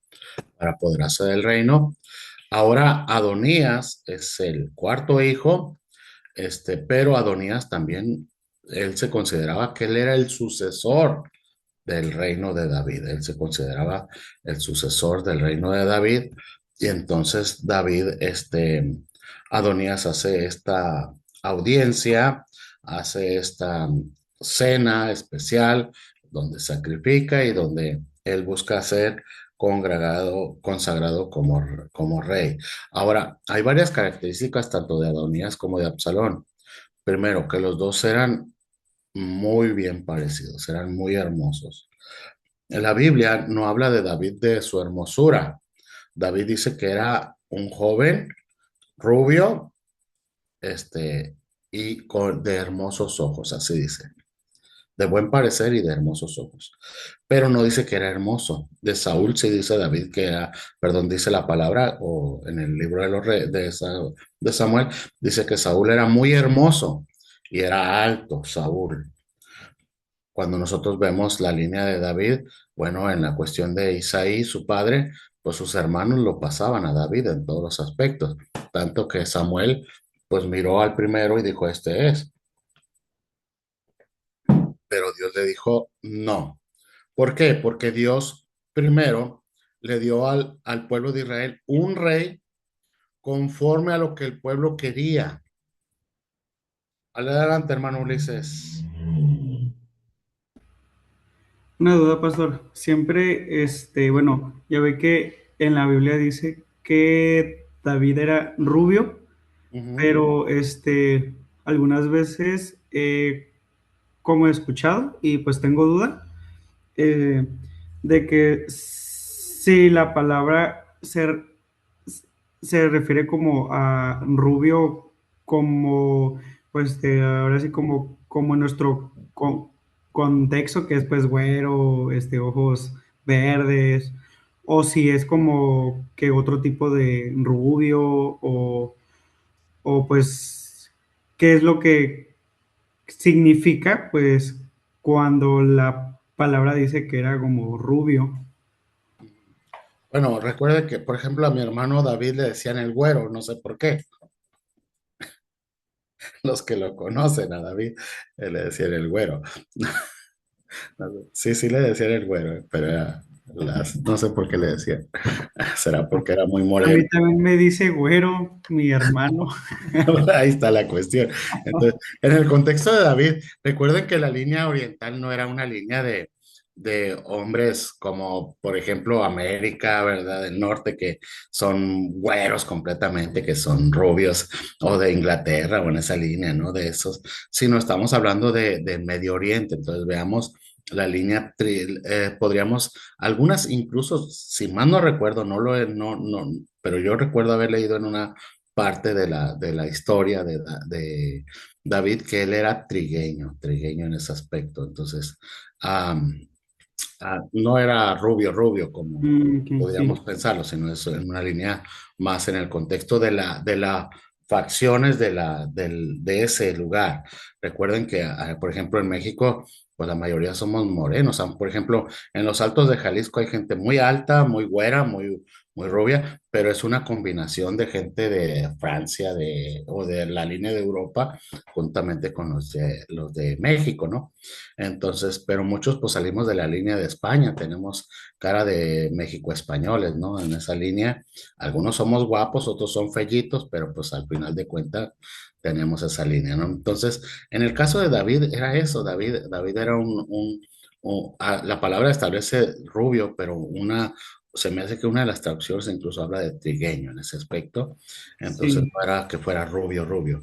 Speaker 1: para apoderarse del reino. Ahora Adonías es el cuarto hijo, pero Adonías también, él se consideraba que él era el sucesor del reino de David. Él se consideraba el sucesor del reino de David. Y entonces David, Adonías hace esta audiencia, hace esta cena especial donde sacrifica y donde él busca ser consagrado como rey. Ahora, hay varias características tanto de Adonías como de Absalón. Primero, que los dos eran muy bien parecidos, eran muy hermosos. En la Biblia no habla de David de su hermosura. David dice que era un joven rubio, este, de hermosos ojos, así dice, de buen parecer y de hermosos ojos. Pero no dice que era hermoso. De Saúl sí dice David que era, perdón, dice la palabra, o en el libro de los de Samuel, dice que Saúl era muy hermoso y era alto, Saúl. Cuando nosotros vemos la línea de David, bueno, en la cuestión de Isaí, su padre, pues sus hermanos lo pasaban a David en todos los aspectos, tanto que Samuel pues miró al primero y dijo, este es, pero Dios le dijo, no. ¿Por qué? Porque Dios primero le dio al pueblo de Israel un rey conforme a lo que el pueblo quería. Adelante, hermano Ulises.
Speaker 2: Una duda, pastor. Siempre, bueno, ya ve que en la Biblia dice que David era rubio,
Speaker 1: Ujú.
Speaker 2: pero algunas veces, como he escuchado, y pues tengo duda, eh, de que si la palabra se refiere como a rubio, como, pues, ahora sí, como en nuestro contexto, que es pues güero, ojos verdes, o si es como que otro tipo de rubio, o pues, qué es lo que significa, pues, cuando la palabra dice que era como rubio.
Speaker 1: Bueno, recuerde que, por ejemplo, a mi hermano David le decían el güero, no sé por qué. Los que lo conocen a David le decían el güero. Sí, sí le decían el güero, pero no sé por qué le decían. Será porque era muy
Speaker 2: A mí
Speaker 1: moreno.
Speaker 2: también me dice güero, mi hermano.
Speaker 1: Ahí está la cuestión. Entonces, en el contexto de David, recuerden que la línea oriental no era una línea de hombres como, por ejemplo, América, ¿verdad? Del norte, que son güeros completamente, que son rubios, o de Inglaterra, o en esa línea, ¿no? De esos, sino estamos hablando de Medio Oriente. Entonces, veamos la línea, podríamos, algunas incluso, si mal no recuerdo, no, pero yo recuerdo haber leído en una parte de la historia de David, que él era trigueño en ese aspecto. Entonces, am, no era rubio, rubio como
Speaker 2: Ok,
Speaker 1: podríamos
Speaker 2: sí,
Speaker 1: pensarlo, sino es en una línea más en el contexto de la facciones de ese lugar. Recuerden que, por ejemplo, en México, pues la mayoría somos morenos. Por ejemplo, en los Altos de Jalisco hay gente muy alta, muy güera, muy rubia, pero es una combinación de gente de Francia o de la línea de Europa, juntamente con los de México, ¿no? Entonces, pero muchos pues salimos de la línea de España, tenemos cara de México españoles, ¿no? En esa línea, algunos somos guapos, otros son fellitos, pero pues al final de cuentas tenemos esa línea, ¿no? Entonces, en el caso de David era eso, David era la palabra establece rubio, pero se me hace que una de las traducciones incluso habla de trigueño en ese aspecto, entonces
Speaker 2: sí.
Speaker 1: no era que fuera rubio, rubio.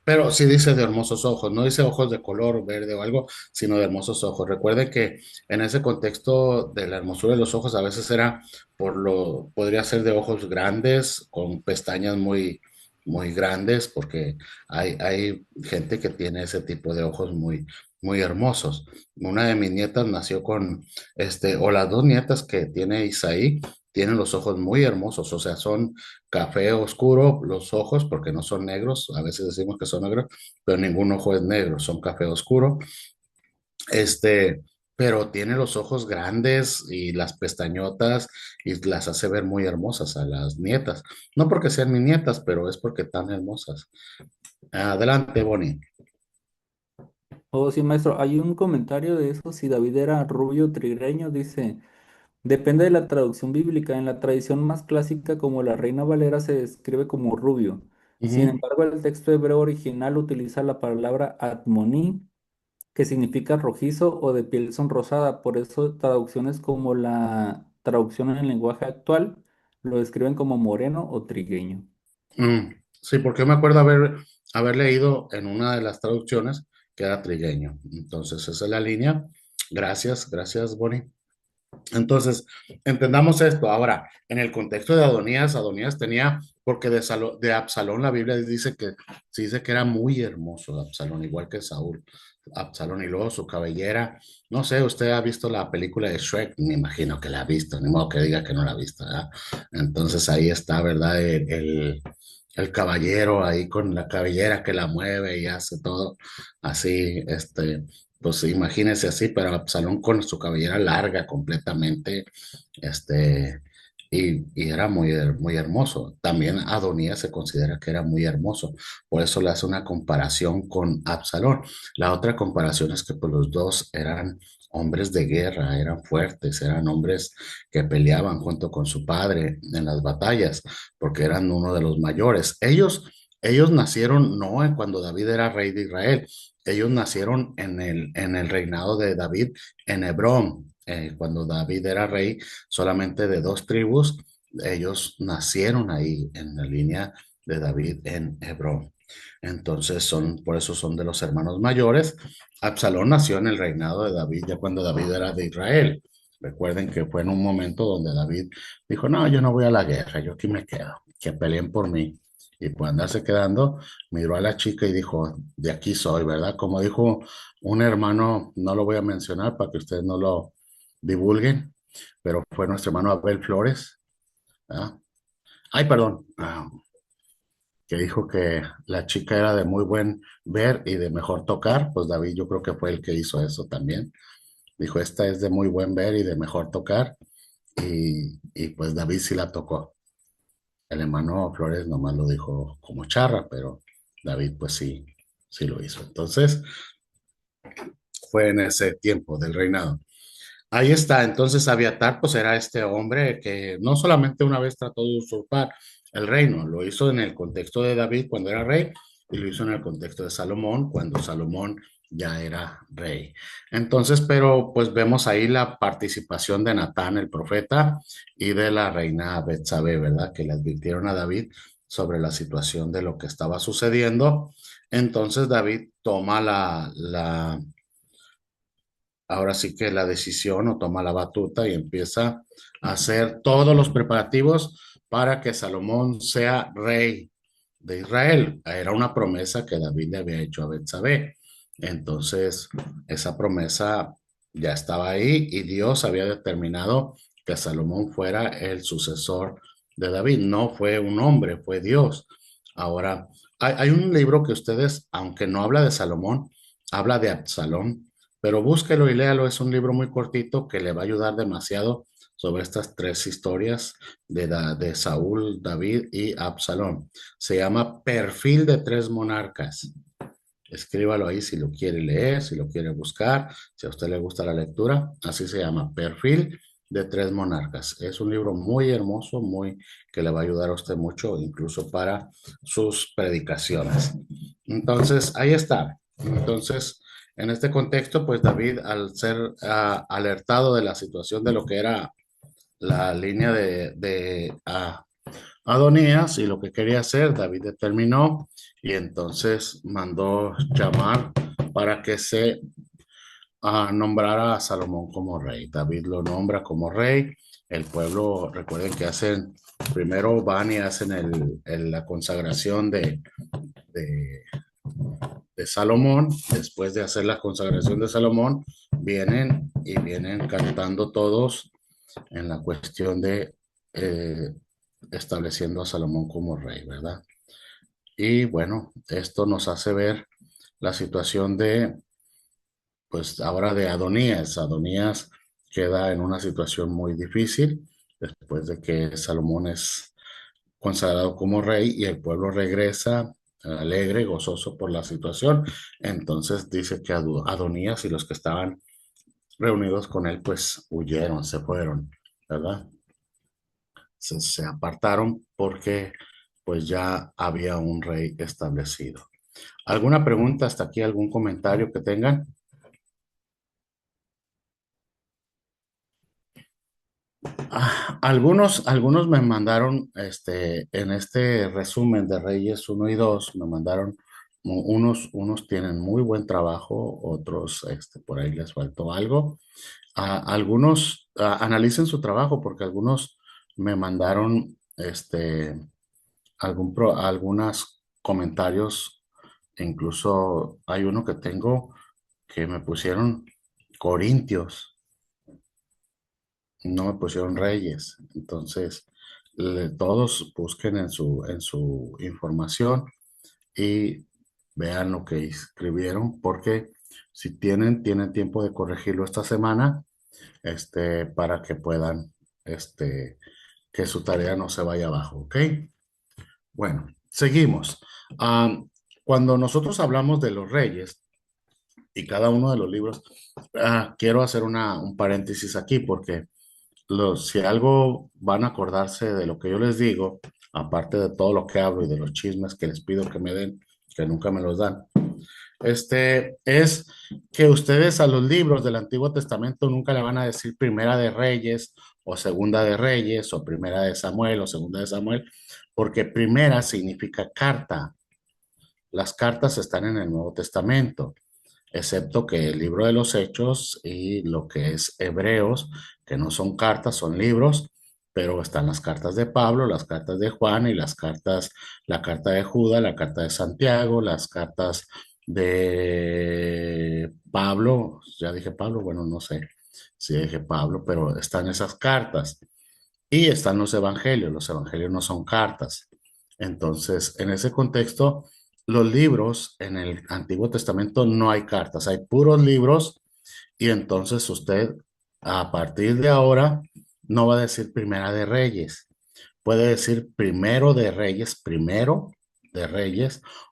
Speaker 1: Pero sí dice de hermosos ojos, no dice ojos de color verde o algo, sino de hermosos ojos. Recuerde que en ese contexto de la hermosura de los ojos a veces era podría ser de ojos grandes, con pestañas muy, muy grandes, porque hay gente que tiene ese tipo de ojos muy, muy hermosos. Una de mis nietas nació o las dos nietas que tiene Isaí, tienen los ojos muy hermosos, o sea, son café oscuro los ojos, porque no son negros, a veces decimos que son negros, pero ningún ojo es negro, son café oscuro, este, pero tiene los ojos grandes y las pestañotas y las hace ver muy hermosas a las nietas. No porque sean mis nietas, pero es porque están hermosas. Adelante, Bonnie.
Speaker 3: Oh, sí, maestro, hay un comentario de eso, si David era rubio trigueño, dice, depende de la traducción bíblica, en la tradición más clásica como la Reina Valera se describe como rubio. Sin
Speaker 1: Ujú.
Speaker 3: embargo, el texto hebreo original utiliza la palabra admoní, que significa rojizo o de piel sonrosada, por eso traducciones como la traducción en el lenguaje actual lo describen como moreno o trigueño.
Speaker 1: Sí, porque me acuerdo haber leído en una de las traducciones que era trigueño. Entonces, esa es la línea. Gracias, gracias, Bonnie. Entonces, entendamos esto. Ahora, en el contexto de Adonías tenía, porque de Absalón la Biblia dice que, se dice que era muy hermoso Absalón, igual que Saúl. Absalón y luego su cabellera. No sé, usted ha visto la película de Shrek, me imagino que la ha visto, ni modo que diga que no la ha visto, ¿verdad? Entonces ahí está, ¿verdad? El caballero ahí con la cabellera que la mueve y hace todo así, pues imagínense así, pero Absalón con su cabellera larga completamente, y era muy, muy hermoso. También Adonías se considera que era muy hermoso, por eso le hace una comparación con Absalón. La otra comparación es que pues los dos eran hombres de guerra, eran fuertes, eran hombres que peleaban junto con su padre en las batallas, porque eran uno de los mayores. Ellos nacieron no cuando David era rey de Israel, ellos nacieron en el reinado de David en Hebrón. Cuando David era rey solamente de dos tribus, ellos nacieron ahí en la línea de David en Hebrón. Entonces por eso son de los hermanos mayores. Absalón nació en el reinado de David ya cuando David era de Israel. Recuerden que fue en un momento donde David dijo, no, yo no voy a la guerra, yo aquí me quedo, que peleen por mí. Y por andarse quedando, miró a la chica y dijo, de aquí soy, ¿verdad? Como dijo un hermano, no lo voy a mencionar para que ustedes no lo divulguen, pero fue nuestro hermano Abel Flores, ¿verdad? Ay, perdón, que dijo que la chica era de muy buen ver y de mejor tocar, pues David yo creo que fue el que hizo eso también. Dijo, esta es de muy buen ver y de mejor tocar, y pues David sí la tocó. El hermano Flores nomás lo dijo como charra, pero David pues sí, sí lo hizo. Entonces, fue en ese tiempo del reinado. Ahí está, entonces Abiatar pues era este hombre que no solamente una vez trató de usurpar el reino, lo hizo en el contexto de David cuando era rey y lo hizo en el contexto de Salomón cuando Salomón ya era rey. Entonces, pero pues vemos ahí la participación de Natán el profeta y de la reina Betsabé, ¿verdad? Que le advirtieron a David sobre la situación de lo que estaba sucediendo. Entonces David toma ahora sí que la decisión o toma la batuta y empieza a hacer todos los preparativos para que Salomón sea rey de Israel. Era una promesa que David le había hecho a Betsabé. Entonces, esa promesa ya estaba ahí y Dios había determinado que Salomón fuera el sucesor de David. No fue un hombre, fue Dios. Ahora, hay un libro que ustedes, aunque no habla de Salomón, habla de Absalón, pero búsquelo y léalo, es un libro muy cortito que le va a ayudar demasiado sobre estas tres historias de Saúl, David y Absalón. Se llama Perfil de tres monarcas. Escríbalo ahí si lo quiere leer, si lo quiere buscar, si a usted le gusta la lectura, así se llama, Perfil de tres monarcas. Es un libro muy hermoso, muy que le va a ayudar a usted mucho, incluso para sus predicaciones. Entonces, ahí está. Entonces, en este contexto, pues David, al ser alertado de la situación de lo que era la línea de Adonías y lo que quería hacer, David determinó y entonces mandó llamar para que se nombrara a Salomón como rey. David lo nombra como rey. El pueblo, recuerden que hacen, primero van y hacen la consagración de, de Salomón. Después de hacer la consagración de Salomón, vienen cantando todos en la cuestión de estableciendo a Salomón como rey, ¿verdad? Y bueno, esto nos hace ver la situación pues ahora de Adonías. Adonías queda en una situación muy difícil después de que Salomón es consagrado como rey y el pueblo regresa alegre, gozoso por la situación. Entonces dice que Adonías y los que estaban reunidos con él pues huyeron, se fueron, ¿verdad? Se apartaron porque pues ya había un rey establecido. ¿Alguna pregunta hasta aquí? ¿Algún comentario que tengan? Algunos me mandaron, en este resumen de Reyes 1 y 2, me mandaron, unos tienen muy buen trabajo, otros, por ahí les faltó algo. Algunos, analicen su trabajo porque algunos me mandaron, algunos comentarios, incluso hay uno que tengo que me pusieron Corintios, no me pusieron Reyes. Entonces, todos busquen en su información y vean lo que escribieron, porque si tienen tiempo de corregirlo esta semana, para que puedan, que su tarea no se vaya abajo, ¿ok? Bueno, seguimos. Cuando nosotros hablamos de los reyes y cada uno de los libros, quiero hacer un paréntesis aquí porque si algo van a acordarse de lo que yo les digo, aparte de todo lo que hablo y de los chismes que les pido que me den, que nunca me los dan, es que ustedes a los libros del Antiguo Testamento nunca le van a decir Primera de Reyes o Segunda de Reyes o Primera de Samuel o Segunda de Samuel, porque primera significa carta. Las cartas están en el Nuevo Testamento, excepto que el libro de los Hechos y lo que es Hebreos, que no son cartas, son libros, pero están las cartas de Pablo, las cartas de Juan y la carta de Judas, la carta de Santiago, las cartas de Pablo, ya dije Pablo, bueno, no sé si dije Pablo, pero están esas cartas. Y están los evangelios no son cartas. Entonces, en ese contexto, los libros en el Antiguo Testamento no hay cartas, hay puros libros y entonces usted a partir de ahora no va a decir Primera de Reyes, puede decir primero de Reyes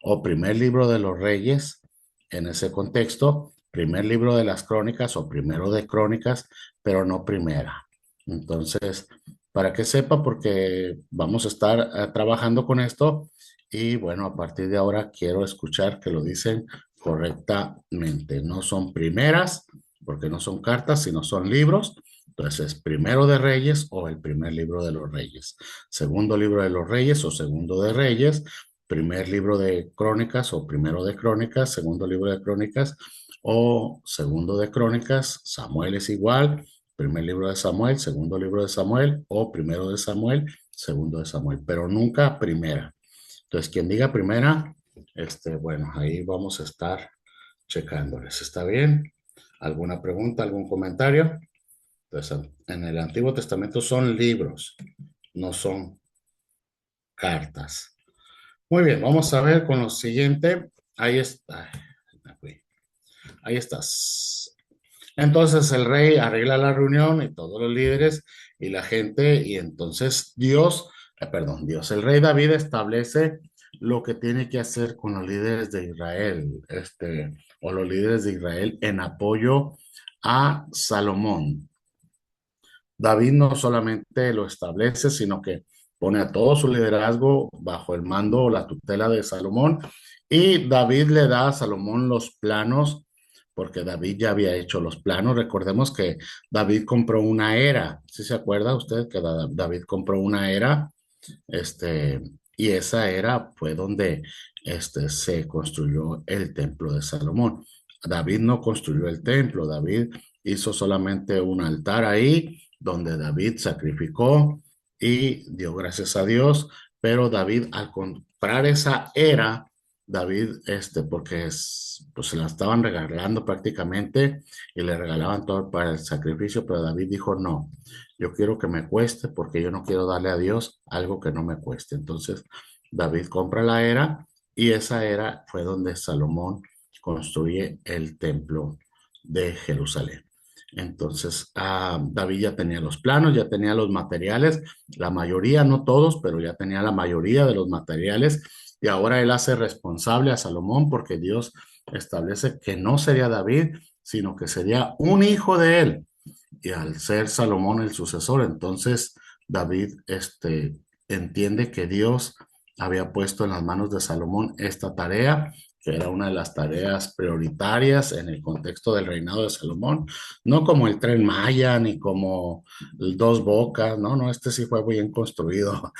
Speaker 1: o primer libro de los Reyes en ese contexto, primer libro de las crónicas o primero de crónicas, pero no primera. Entonces, para que sepa, porque vamos a estar trabajando con esto y bueno, a partir de ahora quiero escuchar que lo dicen correctamente. No son primeras, porque no son cartas, sino son libros. Entonces, primero de Reyes o el primer libro de los Reyes, segundo libro de los Reyes o segundo de Reyes, primer libro de Crónicas o primero de Crónicas, segundo libro de Crónicas o segundo de Crónicas. Samuel es igual, primer libro de Samuel, segundo libro de Samuel o primero de Samuel, segundo de Samuel, pero nunca primera. Entonces, quien diga primera, bueno, ahí vamos a estar checándoles. ¿Está bien? ¿Alguna pregunta, algún comentario? Entonces, en el Antiguo Testamento son libros, no son cartas. Muy bien, vamos a ver con lo siguiente. Ahí está. Ahí estás. Entonces el rey arregla la reunión y todos los líderes y la gente, y entonces Dios, el rey David establece lo que tiene que hacer con los líderes de Israel, o los líderes de Israel en apoyo a Salomón. David no solamente lo establece, sino que pone a todo su liderazgo bajo el mando o la tutela de Salomón, y David le da a Salomón los planos, porque David ya había hecho los planos. Recordemos que David compró una era, ¿sí se acuerda usted que David compró una era? Este, y esa era fue donde se construyó el templo de Salomón. David no construyó el templo, David hizo solamente un altar ahí donde David sacrificó y dio gracias a Dios, pero David al comprar esa era, David, porque pues se la estaban regalando prácticamente y le regalaban todo para el sacrificio, pero David dijo no, yo quiero que me cueste porque yo no quiero darle a Dios algo que no me cueste. Entonces, David compra la era y esa era fue donde Salomón construye el templo de Jerusalén. Entonces, David ya tenía los planos, ya tenía los materiales, la mayoría, no todos, pero ya tenía la mayoría de los materiales, y ahora él hace responsable a Salomón porque Dios establece que no sería David, sino que sería un hijo de él. Y al ser Salomón el sucesor, entonces David entiende que Dios había puesto en las manos de Salomón esta tarea, que era una de las tareas prioritarias en el contexto del reinado de Salomón, no como el Tren Maya ni como el Dos Bocas, no, este sí fue bien construido,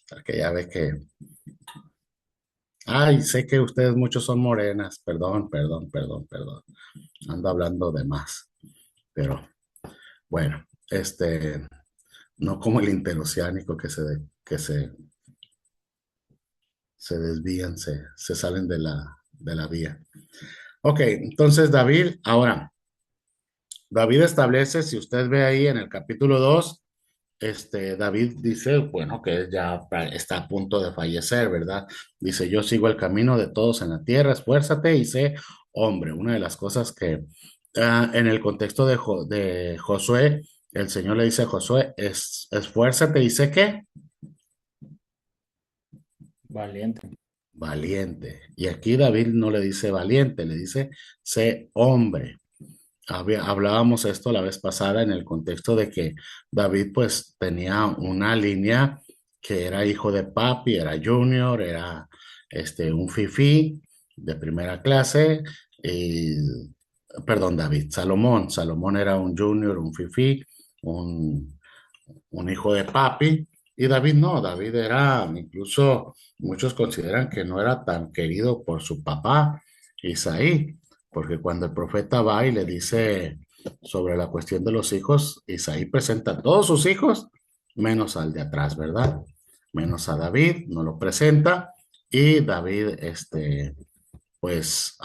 Speaker 1: porque ya ve que, ay, sé que ustedes muchos son morenas, perdón, ando hablando de más, pero bueno, no como el interoceánico se desvían, se salen de la vía. Ok, entonces David establece, si usted ve ahí en el capítulo 2, David dice, bueno, que él ya está a punto de fallecer, ¿verdad? Dice, yo sigo el camino de todos en la tierra, esfuérzate y sé hombre. Una de las cosas que en el contexto de Josué, el Señor le dice a Josué, esfuérzate y sé qué.
Speaker 3: Valiente.
Speaker 1: Valiente. Y aquí David no le dice valiente, le dice sé hombre. Hablábamos esto la vez pasada en el contexto de que David pues tenía una línea que era hijo de papi, era junior, era un fifí de primera clase, y, perdón, Salomón era un junior, un fifí, un, un hijo de papi, y David no, David era, incluso muchos consideran que no era tan querido por su papá, Isaí, porque cuando el profeta va y le dice sobre la cuestión de los hijos, Isaí presenta a todos sus hijos, menos al de atrás, ¿verdad? Menos a David, no lo presenta, y David, pues,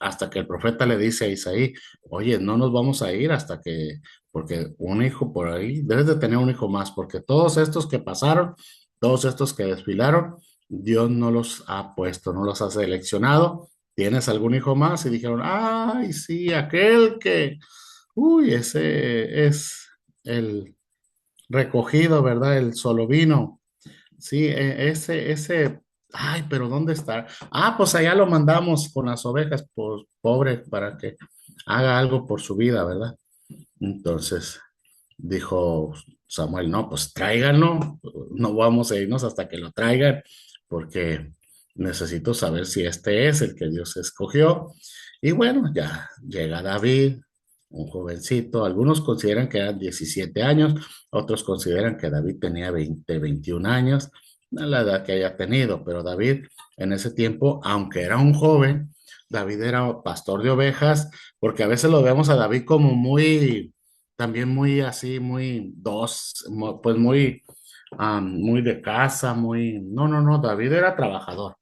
Speaker 1: hasta que el profeta le dice a Isaí, oye, no nos vamos a ir hasta que, porque un hijo por ahí, debes de tener un hijo más, porque todos estos que pasaron, todos estos que desfilaron, Dios no los ha puesto, no los ha seleccionado. ¿Tienes algún hijo más? Y dijeron, ay, sí, aquel que, uy, ese es el recogido, ¿verdad? El solo vino. Sí, ese Ay, pero ¿dónde está? Ah, pues allá lo mandamos con las ovejas, pues pobre, para que haga algo por su vida, ¿verdad? Entonces dijo Samuel, no, pues tráiganlo, no vamos a irnos hasta que lo traigan, porque necesito saber si este es el que Dios escogió. Y bueno, ya llega David, un jovencito, algunos consideran que eran 17 años, otros consideran que David tenía 20, 21 años, no la edad que haya tenido, pero David en ese tiempo, aunque era un joven, David era pastor de ovejas, porque a veces lo vemos a David como muy, también muy así, muy pues muy, muy de casa, muy, no, no, no, David era trabajador.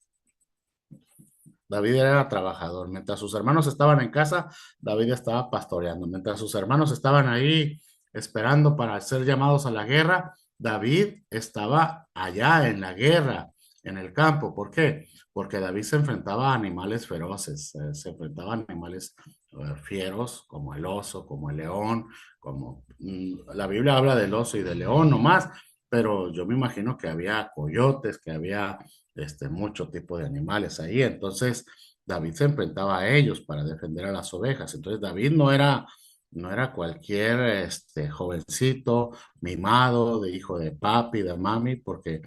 Speaker 1: David era trabajador. Mientras sus hermanos estaban en casa, David estaba pastoreando. Mientras sus hermanos estaban ahí esperando para ser llamados a la guerra, David estaba allá en la guerra, en el campo. ¿Por qué? Porque David se enfrentaba a animales feroces, se enfrentaba a animales fieros, como el oso, como el león, como la Biblia habla del oso y del león nomás, pero yo me imagino que había coyotes, que había mucho tipo de animales ahí. Entonces, David se enfrentaba a ellos para defender a las ovejas. Entonces, David no era cualquier jovencito mimado, de hijo de papi, de mami, porque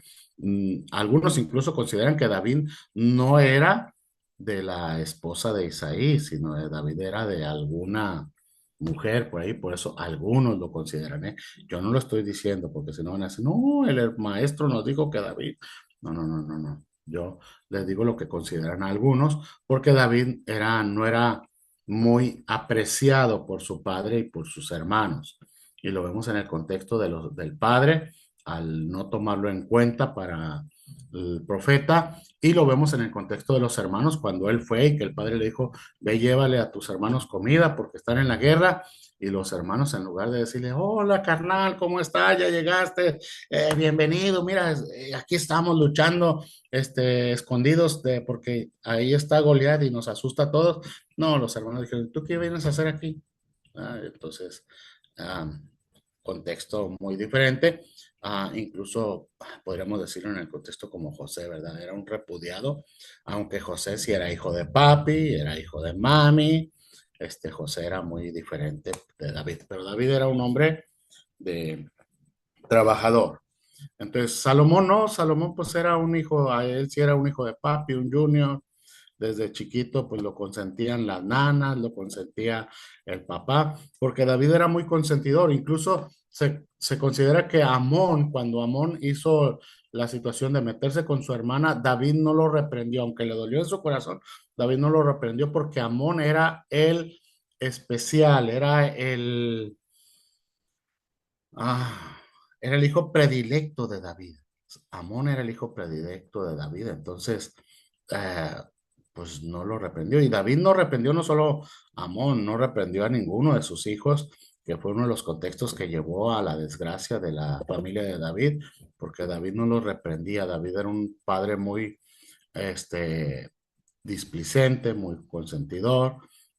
Speaker 1: algunos incluso consideran que David no era de la esposa de Isaí, sino de David era de alguna mujer por ahí, por eso algunos lo consideran, ¿eh? Yo no lo estoy diciendo porque si no van a decir, no, el maestro nos dijo que David. No, no, no, no, no. Yo les digo lo que consideran algunos, porque David no era muy apreciado por su padre y por sus hermanos. Y lo vemos en el contexto del padre, al no tomarlo en cuenta para el profeta, y lo vemos en el contexto de los hermanos, cuando él fue y que el padre le dijo, ve, llévale a tus hermanos comida porque están en la guerra, y los hermanos en lugar de decirle, hola carnal, ¿cómo estás? Ya llegaste, bienvenido, mira, aquí estamos luchando, escondidos porque ahí está Goliat y nos asusta a todos. No, los hermanos dijeron, ¿tú qué vienes a hacer aquí? Entonces, ah, contexto muy diferente. Incluso podríamos decirlo en el contexto como José, ¿verdad? Era un repudiado, aunque José sí era hijo de papi, era hijo de mami. José era muy diferente de David, pero David era un hombre de trabajador. Entonces, Salomón no, Salomón pues era un hijo, a él sí era un hijo de papi, un junior, desde chiquito pues lo consentían las nanas, lo consentía el papá, porque David era muy consentidor, incluso se considera que Amón, cuando Amón hizo la situación de meterse con su hermana, David no lo reprendió, aunque le dolió en su corazón, David no lo reprendió porque Amón era el especial, Ah, era el hijo predilecto de David. Amón era el hijo predilecto de David. Entonces, eh, pues no lo reprendió. Y David no reprendió no solo a Amón, no reprendió a ninguno de sus hijos, que fue uno de los contextos que llevó a la desgracia de la familia de David, porque David no lo reprendía. David era un padre muy, displicente, muy consentidor.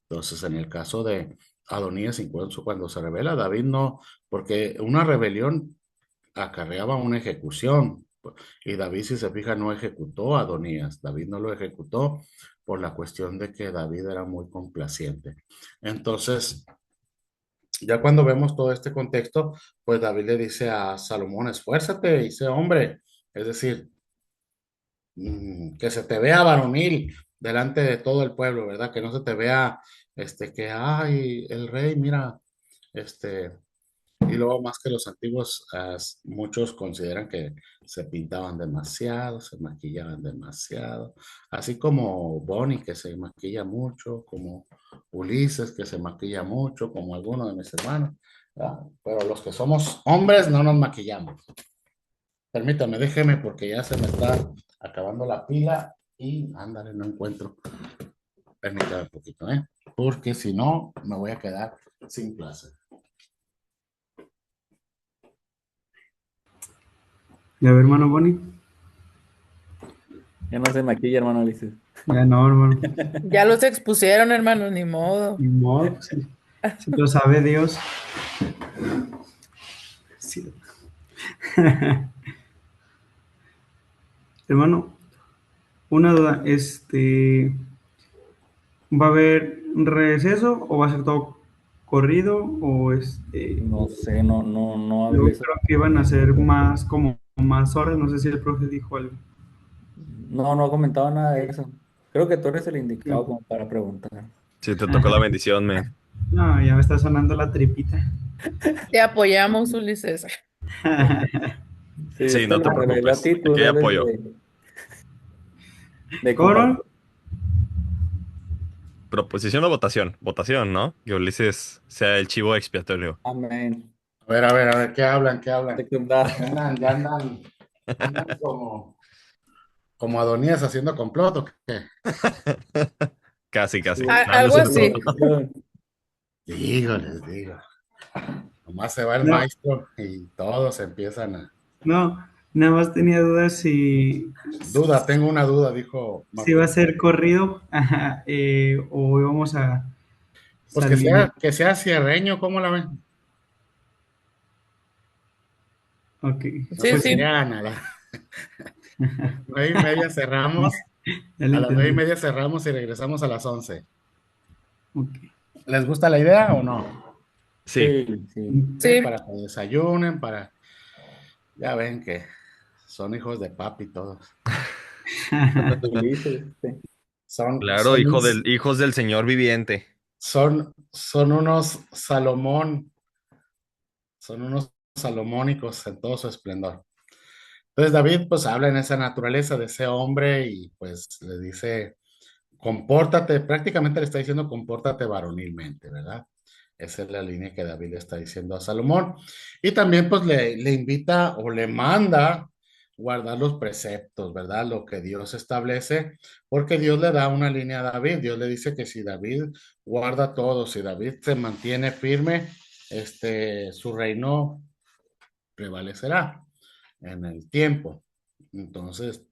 Speaker 1: Entonces, en el caso de Adonías, incluso cuando se revela, David no, porque una rebelión acarreaba una ejecución. Y David, si se fija, no ejecutó a Adonías. David no lo ejecutó por la cuestión de que David era muy complaciente. Entonces, ya cuando vemos todo este contexto, pues David le dice a Salomón, esfuérzate y sé hombre. Es decir, que se te vea varonil delante de todo el pueblo, ¿verdad? Que no se te vea, que, ay, el rey, mira, este, y luego más que los antiguos, muchos consideran que se pintaban demasiado, se maquillaban demasiado, así como Bonnie que se maquilla mucho, como Ulises que se maquilla mucho, como algunos de mis hermanos, ¿verdad? Pero los que somos hombres no nos maquillamos. Permítame, déjeme porque ya se me está acabando la pila y ándale, no encuentro. Permítame un poquito, ¿eh? Porque si no, me voy a quedar sin clase.
Speaker 2: Ya ver, hermano Bonnie.
Speaker 3: Ya no se maquilla, hermano Ulises.
Speaker 2: Ya no, hermano.
Speaker 4: Ya los expusieron, hermano, ni modo.
Speaker 2: Ni modo, si lo sabe Dios. Sí. Hermano, una duda, ¿va a haber receso o va a ser todo corrido o
Speaker 3: No sé, no
Speaker 2: yo
Speaker 3: hablé
Speaker 2: creo que iban a ser más como más horas, no sé si el profe dijo algo.
Speaker 3: no ha comentado nada de eso. Creo que tú eres el indicado como para preguntar.
Speaker 7: Sí, te tocó la bendición, me.
Speaker 2: No, ya me está sonando la tripita.
Speaker 4: Te apoyamos, Ulises.
Speaker 3: Sí,
Speaker 7: Sí,
Speaker 3: es que
Speaker 7: no te
Speaker 3: lo reveló a
Speaker 7: preocupes.
Speaker 3: ti, tú
Speaker 7: Aquí hay
Speaker 3: debes
Speaker 7: apoyo.
Speaker 3: de
Speaker 2: Coro,
Speaker 3: compartir.
Speaker 7: Proposición o votación. Votación, ¿no? Que Ulises sea el chivo expiatorio.
Speaker 3: Amén.
Speaker 1: a ver, ¿qué hablan? ¿Qué hablan?
Speaker 3: Secundaria.
Speaker 1: Ya andan como Adonías haciendo complot, ¿o qué?
Speaker 7: Casi, casi.
Speaker 4: Algo
Speaker 7: Dándose el
Speaker 4: así.
Speaker 7: todo.
Speaker 3: Elección.
Speaker 1: Digo, les digo. Nomás se va el
Speaker 2: no,
Speaker 1: maestro y todos empiezan a...
Speaker 2: no, nada más tenía dudas
Speaker 1: Tengo una duda, dijo
Speaker 2: si va a
Speaker 1: Marco.
Speaker 2: ser corrido, ajá, o íbamos a
Speaker 1: Pues
Speaker 2: salir.
Speaker 1: que sea cierreño, ¿cómo la ven?
Speaker 2: Ok,
Speaker 4: Sí,
Speaker 1: Somos
Speaker 2: pues sí,
Speaker 4: sí.
Speaker 1: a las 9:30 cerramos,
Speaker 2: ya lo
Speaker 1: a las nueve y
Speaker 2: entendí.
Speaker 1: media cerramos y regresamos a las 11.
Speaker 2: Ok.
Speaker 1: ¿Les gusta la idea o no?
Speaker 7: Sí.
Speaker 3: Sí, sí.
Speaker 1: Sí,
Speaker 4: Sí.
Speaker 1: para que desayunen, ya ven que son hijos de papi todos.
Speaker 3: Ulises, sí.
Speaker 1: Son,
Speaker 7: Claro,
Speaker 1: son, unos-
Speaker 7: hijos del Señor viviente.
Speaker 1: son unos son unos salomónicos en todo su esplendor. Entonces David pues habla en esa naturaleza de ese hombre y pues le dice, compórtate, prácticamente le está diciendo, compórtate varonilmente, ¿verdad? Esa es la línea que David le está diciendo a Salomón. Y también pues le invita o le manda guardar los preceptos, ¿verdad? Lo que Dios establece, porque Dios le da una línea a David. Dios le dice que si David guarda todo, si David se mantiene firme, su reino prevalecerá en el tiempo. Entonces,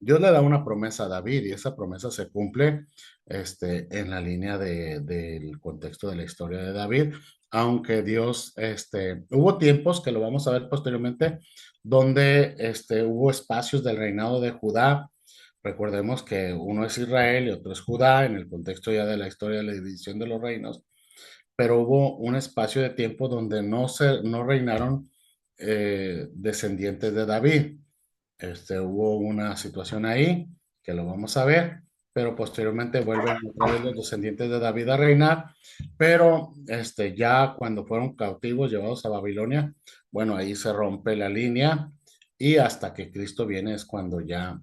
Speaker 1: Dios le da una promesa a David y esa promesa se cumple en la línea del contexto de la historia de David, aunque Dios, hubo tiempos que lo vamos a ver posteriormente, donde hubo espacios del reinado de Judá. Recordemos que uno es Israel y otro es Judá en el contexto ya de la historia de la división de los reinos, pero hubo un espacio de tiempo donde no reinaron descendientes de David. Hubo una situación ahí que lo vamos a ver, pero posteriormente vuelven otra vez los descendientes de David a reinar, pero ya cuando fueron cautivos llevados a Babilonia, bueno, ahí se rompe la línea y hasta que Cristo viene es cuando ya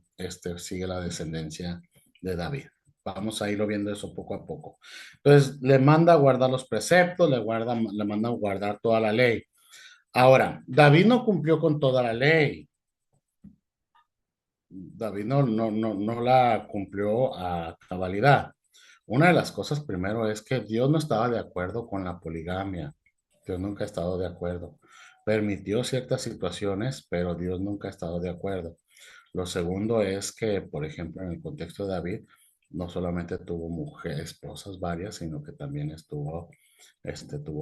Speaker 1: sigue la descendencia de David. Vamos a irlo viendo eso poco a poco. Entonces, le manda a guardar los preceptos, le manda a guardar toda la ley. Ahora, David no cumplió con toda la ley. David no la cumplió a cabalidad. Una de las cosas primero es que Dios no estaba de acuerdo con la poligamia. Dios nunca ha estado de acuerdo. Permitió ciertas situaciones, pero Dios nunca ha estado de acuerdo. Lo segundo es que, por ejemplo, en el contexto de David, no solamente tuvo mujeres, esposas varias, sino que también tuvo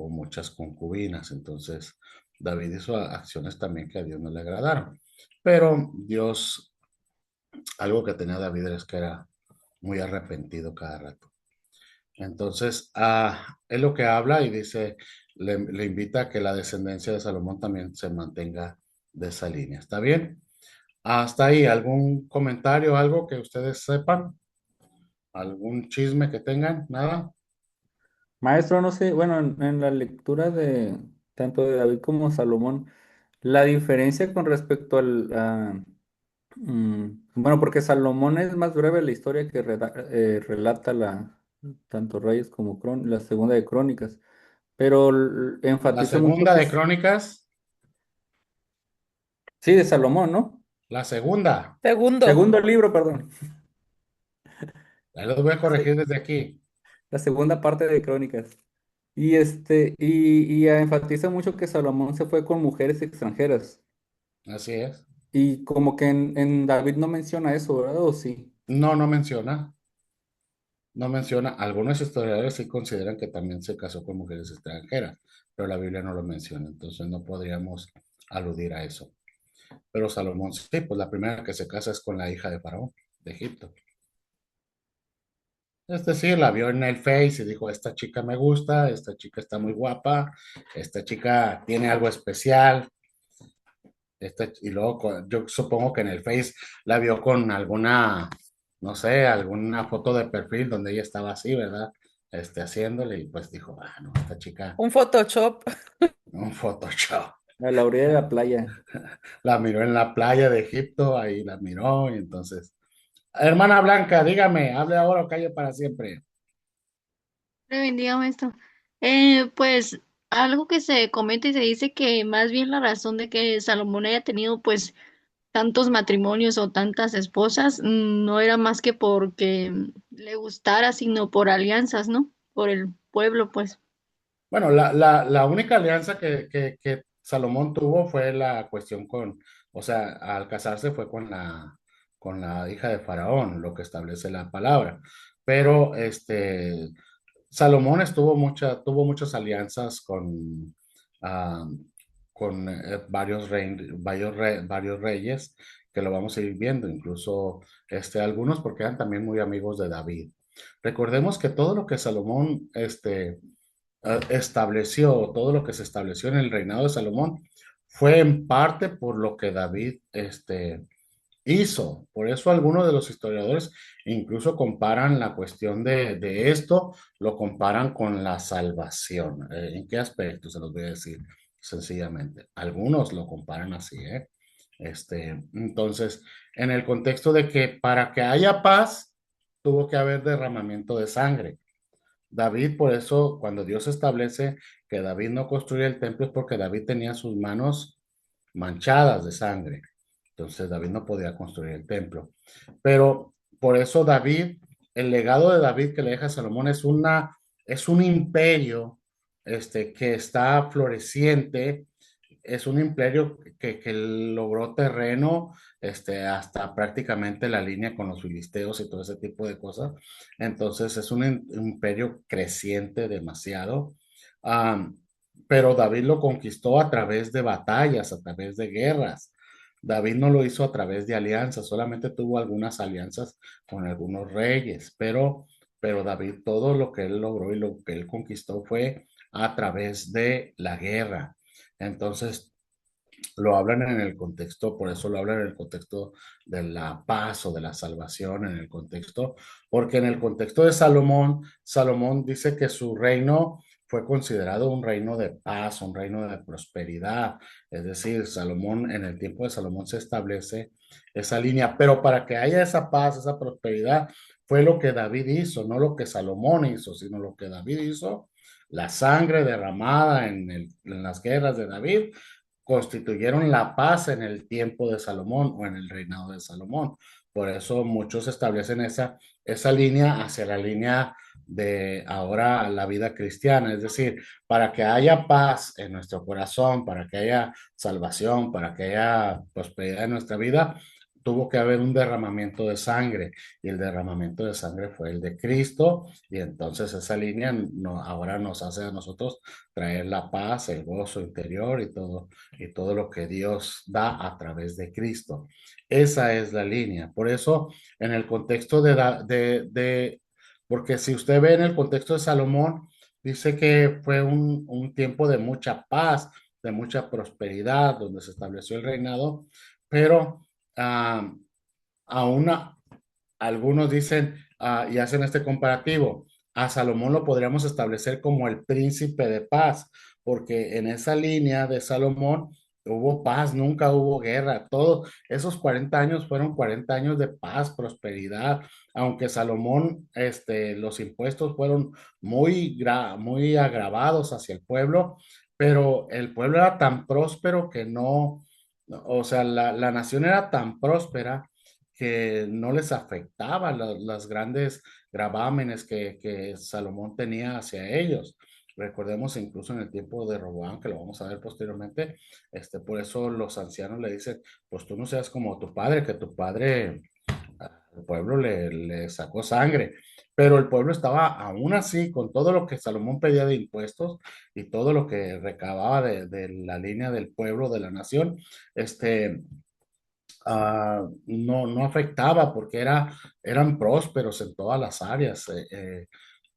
Speaker 1: muchas concubinas. Entonces, David hizo acciones también que a Dios no le agradaron. Pero Dios, algo que tenía David es que era muy arrepentido cada rato. Entonces, es lo que habla y dice, le invita a que la descendencia de Salomón también se mantenga de esa línea. ¿Está bien? Hasta ahí, ¿algún comentario, algo que ustedes sepan? ¿Algún chisme que tengan? ¿Nada?
Speaker 3: Maestro, no sé, bueno, en la lectura de tanto de David como Salomón, la diferencia con respecto bueno, porque Salomón es más breve la historia que relata tanto Reyes como la segunda de Crónicas, pero
Speaker 1: La
Speaker 3: enfatiza mucho
Speaker 1: segunda
Speaker 3: que
Speaker 1: de Crónicas,
Speaker 3: sí, de Salomón, ¿no?
Speaker 1: la segunda.
Speaker 4: Segundo.
Speaker 3: Segundo libro, perdón.
Speaker 1: Ahí los voy a corregir desde aquí.
Speaker 3: La segunda parte de Crónicas. Y enfatiza mucho que Salomón se fue con mujeres extranjeras.
Speaker 1: Así es.
Speaker 3: Y como que en David no menciona eso, ¿verdad? ¿O sí?
Speaker 1: No, no menciona. No menciona. Algunos historiadores sí consideran que también se casó con mujeres extranjeras, pero la Biblia no lo menciona, entonces no podríamos aludir a eso. Pero Salomón sí, pues la primera que se casa es con la hija de Faraón, de Egipto. Es decir, la vio en el Face y dijo, esta chica me gusta, esta chica está muy guapa, esta chica tiene algo especial. Y luego yo supongo que en el Face la vio con alguna, no sé, alguna foto de perfil donde ella estaba así, ¿verdad? Haciéndole y pues dijo, ah, no, esta chica,
Speaker 4: Un Photoshop.
Speaker 1: un Photoshop.
Speaker 3: A la orilla de la playa.
Speaker 1: La miró en la playa de Egipto, ahí la miró y entonces, hermana Blanca, dígame, hable ahora o calle para siempre.
Speaker 9: Le bendiga, maestro. Pues algo que se comenta y se dice que más bien la razón de que Salomón haya tenido pues tantos matrimonios o tantas esposas no era más que porque le gustara, sino por alianzas, ¿no? Por el pueblo, pues.
Speaker 1: Bueno, la única alianza que Salomón tuvo fue la cuestión o sea, al casarse fue con la hija de Faraón, lo que establece la palabra. Pero Salomón tuvo muchas alianzas ah, con varios reyes, que lo vamos a ir viendo, incluso algunos porque eran también muy amigos de David. Recordemos que todo lo que Salomón estableció, todo lo que se estableció en el reinado de Salomón, fue en parte por lo que David hizo. Por eso algunos de los historiadores incluso comparan la cuestión de esto, lo comparan con la salvación. ¿En qué aspecto? Se los voy a decir sencillamente. Algunos lo comparan así, ¿eh? Entonces, en el contexto de que para que haya paz, tuvo que haber derramamiento de sangre. David, por eso, cuando Dios establece que David no construye el templo, es porque David tenía sus manos manchadas de sangre. Entonces David no podía construir el templo. Pero por eso David, el legado de David que le deja a Salomón es un imperio que está floreciente, es un imperio que logró terreno hasta prácticamente la línea con los filisteos y todo ese tipo de cosas. Entonces es un imperio creciente demasiado. Am, pero David lo conquistó a través de batallas, a través de guerras. David no lo hizo a través de alianzas, solamente tuvo algunas alianzas con algunos reyes, pero David todo lo que él logró y lo que él conquistó fue a través de la guerra. Entonces, lo hablan en el contexto, por eso lo hablan en el contexto de la paz o de la salvación, en el contexto, porque en el contexto de Salomón, Salomón dice que su reino fue considerado un reino de paz, un reino de prosperidad. Es decir, Salomón, en el tiempo de Salomón se establece esa línea, pero para que haya esa paz, esa prosperidad, fue lo que David hizo, no lo que Salomón hizo, sino lo que David hizo, la sangre derramada en las guerras de David constituyeron la paz en el tiempo de Salomón o en el reinado de Salomón. Por eso muchos establecen esa línea hacia la línea de ahora la vida cristiana, es decir, para que haya paz en nuestro corazón, para que haya salvación, para que haya prosperidad en nuestra vida, tuvo que haber un derramamiento de sangre y el derramamiento de sangre fue el de Cristo y entonces esa línea ahora nos hace a nosotros traer la paz, el gozo interior y todo lo que Dios da a través de Cristo. Esa es la línea. Por eso, en el contexto porque si usted ve en el contexto de Salomón, dice que fue un tiempo de mucha paz, de mucha prosperidad, donde se estableció el reinado, pero ah, aún algunos dicen y hacen este comparativo. A Salomón lo podríamos establecer como el príncipe de paz, porque en esa línea de Salomón hubo paz, nunca hubo guerra. Todos esos 40 años fueron 40 años de paz, prosperidad, aunque Salomón, los impuestos fueron muy agravados hacia el pueblo, pero el pueblo era tan próspero que no, o sea, la nación era tan próspera que no les afectaba las grandes gravámenes que Salomón tenía hacia ellos. Recordemos incluso en el tiempo de Roboam, que lo vamos a ver posteriormente, por eso los ancianos le dicen, pues tú no seas como tu padre, que tu padre, el pueblo le sacó sangre, pero el pueblo estaba aún así, con todo lo que Salomón pedía de impuestos y todo lo que recababa de la línea del pueblo, de la nación, no afectaba porque eran prósperos en todas las áreas.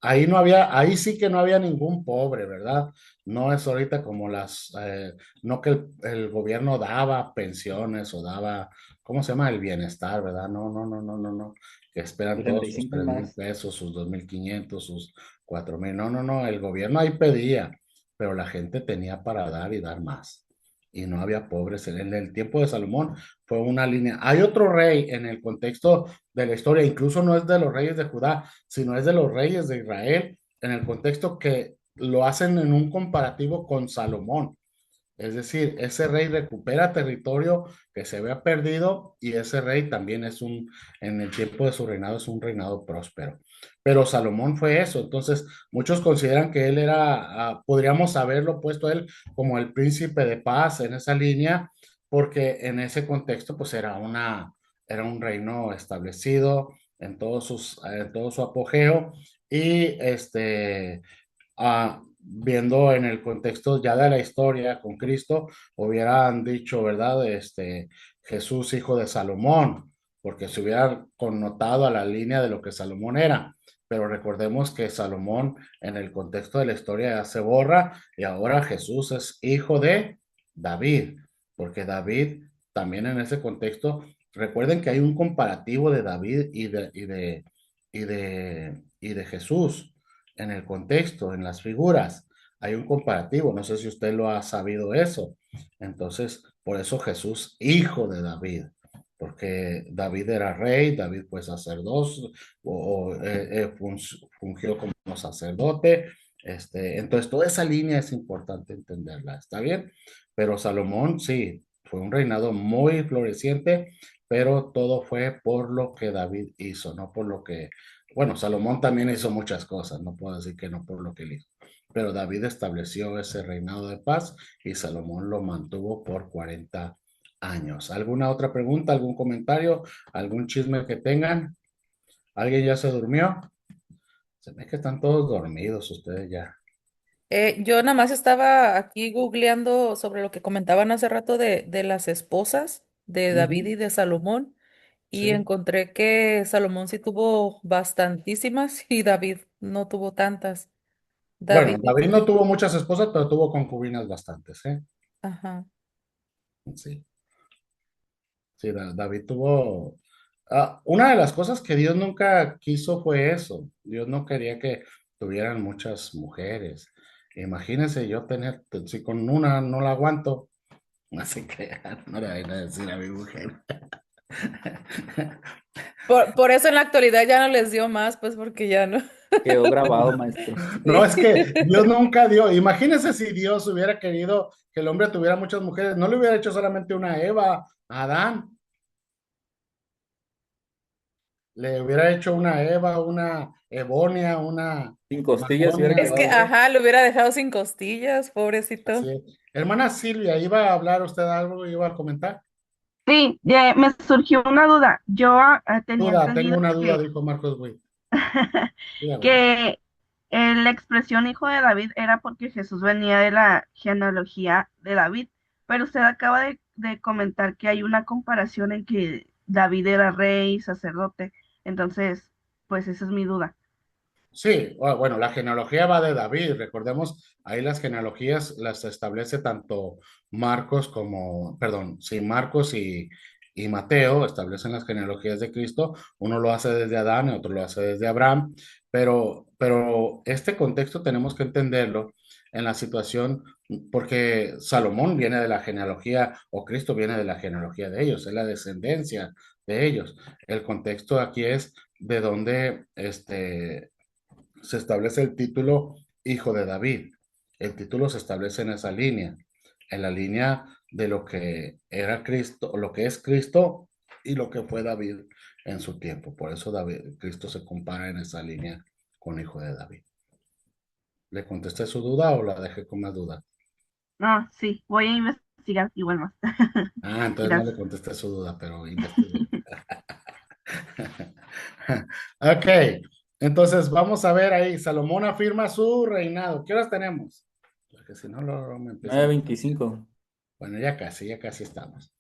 Speaker 1: Ahí no había, ahí sí que no había ningún pobre, ¿verdad? No es ahorita como no que el gobierno daba pensiones o daba, ¿cómo se llama? El bienestar, ¿verdad? No, no, no, no, no, no. Que esperan
Speaker 3: El
Speaker 1: todos sus
Speaker 3: 35 y
Speaker 1: 3,000
Speaker 3: más.
Speaker 1: pesos, sus 2,500, sus 4,000. No, no, no. El gobierno ahí pedía, pero la gente tenía para dar y dar más. Y no había pobres. En el tiempo de Salomón fue una línea. Hay otro rey en el contexto de la historia, incluso no es de los reyes de Judá, sino es de los reyes de Israel, en el contexto que lo hacen en un comparativo con Salomón. Es decir, ese rey recupera territorio que se había perdido y ese rey también en el tiempo de su reinado es un reinado próspero. Pero Salomón fue eso, entonces muchos consideran que él podríamos haberlo puesto a él como el príncipe de paz en esa línea, porque en ese contexto pues era un reino establecido en todo su apogeo y viendo en el contexto ya de la historia con Cristo, hubieran dicho, ¿verdad? Jesús, hijo de Salomón, porque se hubiera connotado a la línea de lo que Salomón era. Pero recordemos que Salomón en el contexto de la historia ya se borra y ahora Jesús es hijo de David, porque David también en ese contexto, recuerden que hay un comparativo de David y de Jesús en el contexto, en las figuras. Hay un comparativo, no sé si usted lo ha sabido eso. Entonces, por eso Jesús, hijo de David, porque David era rey, David fue sacerdote fungió como sacerdote. Entonces, toda esa línea es importante entenderla, ¿está bien? Pero Salomón, sí, fue un reinado muy floreciente, pero todo fue por lo que David hizo, no por lo que bueno, Salomón también hizo muchas cosas, no puedo decir que no por lo que él hizo, pero David estableció ese reinado de paz y Salomón lo mantuvo por 40 años. ¿Alguna otra pregunta, algún comentario, algún chisme que tengan? ¿Alguien ya se durmió? Se ve que están todos dormidos ustedes ya.
Speaker 4: Yo nada más estaba aquí googleando sobre lo que comentaban hace rato de las esposas de David
Speaker 1: Ujú,
Speaker 4: y de Salomón y
Speaker 1: sí.
Speaker 4: encontré que Salomón sí tuvo bastantísimas y David no tuvo tantas.
Speaker 1: Bueno,
Speaker 4: David,
Speaker 1: David no tuvo muchas esposas, pero tuvo concubinas bastantes, ¿eh?
Speaker 4: ajá.
Speaker 1: Sí. Sí, David tuvo... una de las cosas que Dios nunca quiso fue eso. Dios no quería que tuvieran muchas mujeres. Imagínense yo tener, si con una no la aguanto, así que no le voy a decir a mi mujer.
Speaker 4: Por eso en la actualidad ya no les dio más, pues porque ya no.
Speaker 3: Quedó grabado, maestro.
Speaker 1: No, es que
Speaker 4: Sí.
Speaker 1: Dios nunca dio. Imagínense si Dios hubiera querido que el hombre tuviera muchas mujeres, no le hubiera hecho solamente una Eva a Adán. Le hubiera hecho una Eva, una Ebonia, una
Speaker 3: Sin costillas hubiera
Speaker 1: Magonia,
Speaker 4: Es que,
Speaker 3: quedado.
Speaker 4: ajá, lo hubiera dejado sin costillas, pobrecito.
Speaker 1: sí. Hermana Silvia, ¿iba a hablar usted algo? ¿Iba a comentar?
Speaker 10: Sí, me surgió una duda. Yo tenía
Speaker 1: Tengo
Speaker 10: entendido
Speaker 1: una duda,
Speaker 10: que,
Speaker 1: dijo Marcos Witt. Dígame.
Speaker 10: que la expresión hijo de David era porque Jesús venía de la genealogía de David, pero usted acaba de comentar que hay una comparación en que David era rey, sacerdote, entonces, pues esa es mi duda.
Speaker 1: Sí, bueno, la genealogía va de David. Recordemos, ahí las genealogías las establece tanto Marcos perdón, sí, Marcos y Mateo establecen las genealogías de Cristo. Uno lo hace desde Adán y otro lo hace desde Abraham, pero este contexto tenemos que entenderlo en la situación, porque Salomón viene de la genealogía, o Cristo viene de la genealogía de ellos, es la descendencia de ellos. El contexto aquí es de donde se establece el título Hijo de David. El título se establece en esa línea, en la línea de lo que era Cristo, lo que es Cristo y lo que fue David en su tiempo. Por eso Cristo se compara en esa línea con Hijo de David. ¿Le contesté su duda o la dejé con más duda?
Speaker 10: Ah, sí, voy a investigar igual más.
Speaker 1: Entonces no le
Speaker 10: Gracias.
Speaker 1: contesté su duda, pero investigué. Ok, entonces vamos a ver ahí. Salomón afirma su reinado. ¿Qué horas tenemos? Porque si no, luego me empiezan.
Speaker 3: 9:25.
Speaker 1: Bueno, ya casi estamos.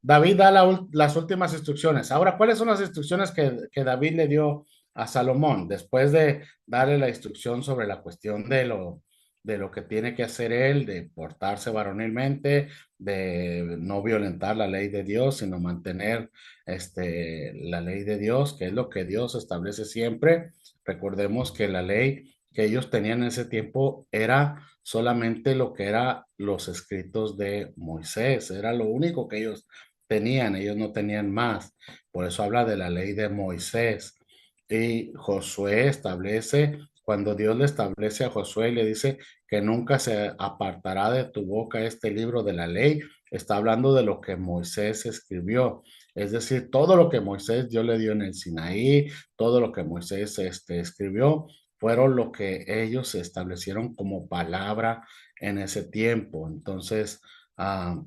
Speaker 1: David da las últimas instrucciones. Ahora, ¿cuáles son las instrucciones que David le dio a Salomón después de darle la instrucción sobre la cuestión de lo que tiene que hacer él, de portarse varonilmente, de no violentar la ley de Dios, sino mantener la ley de Dios, que es lo que Dios establece siempre? Recordemos que la ley que ellos tenían en ese tiempo era solamente lo que era los escritos de Moisés, era lo único que ellos tenían, ellos no tenían más. Por eso habla de la ley de Moisés. Y Josué establece, cuando Dios le establece a Josué y le dice que nunca se apartará de tu boca este libro de la ley, está hablando de lo que Moisés escribió. Es decir, todo lo que Moisés Dios le dio en el Sinaí, todo lo que Moisés escribió, fueron lo que ellos establecieron como palabra en ese tiempo. Entonces,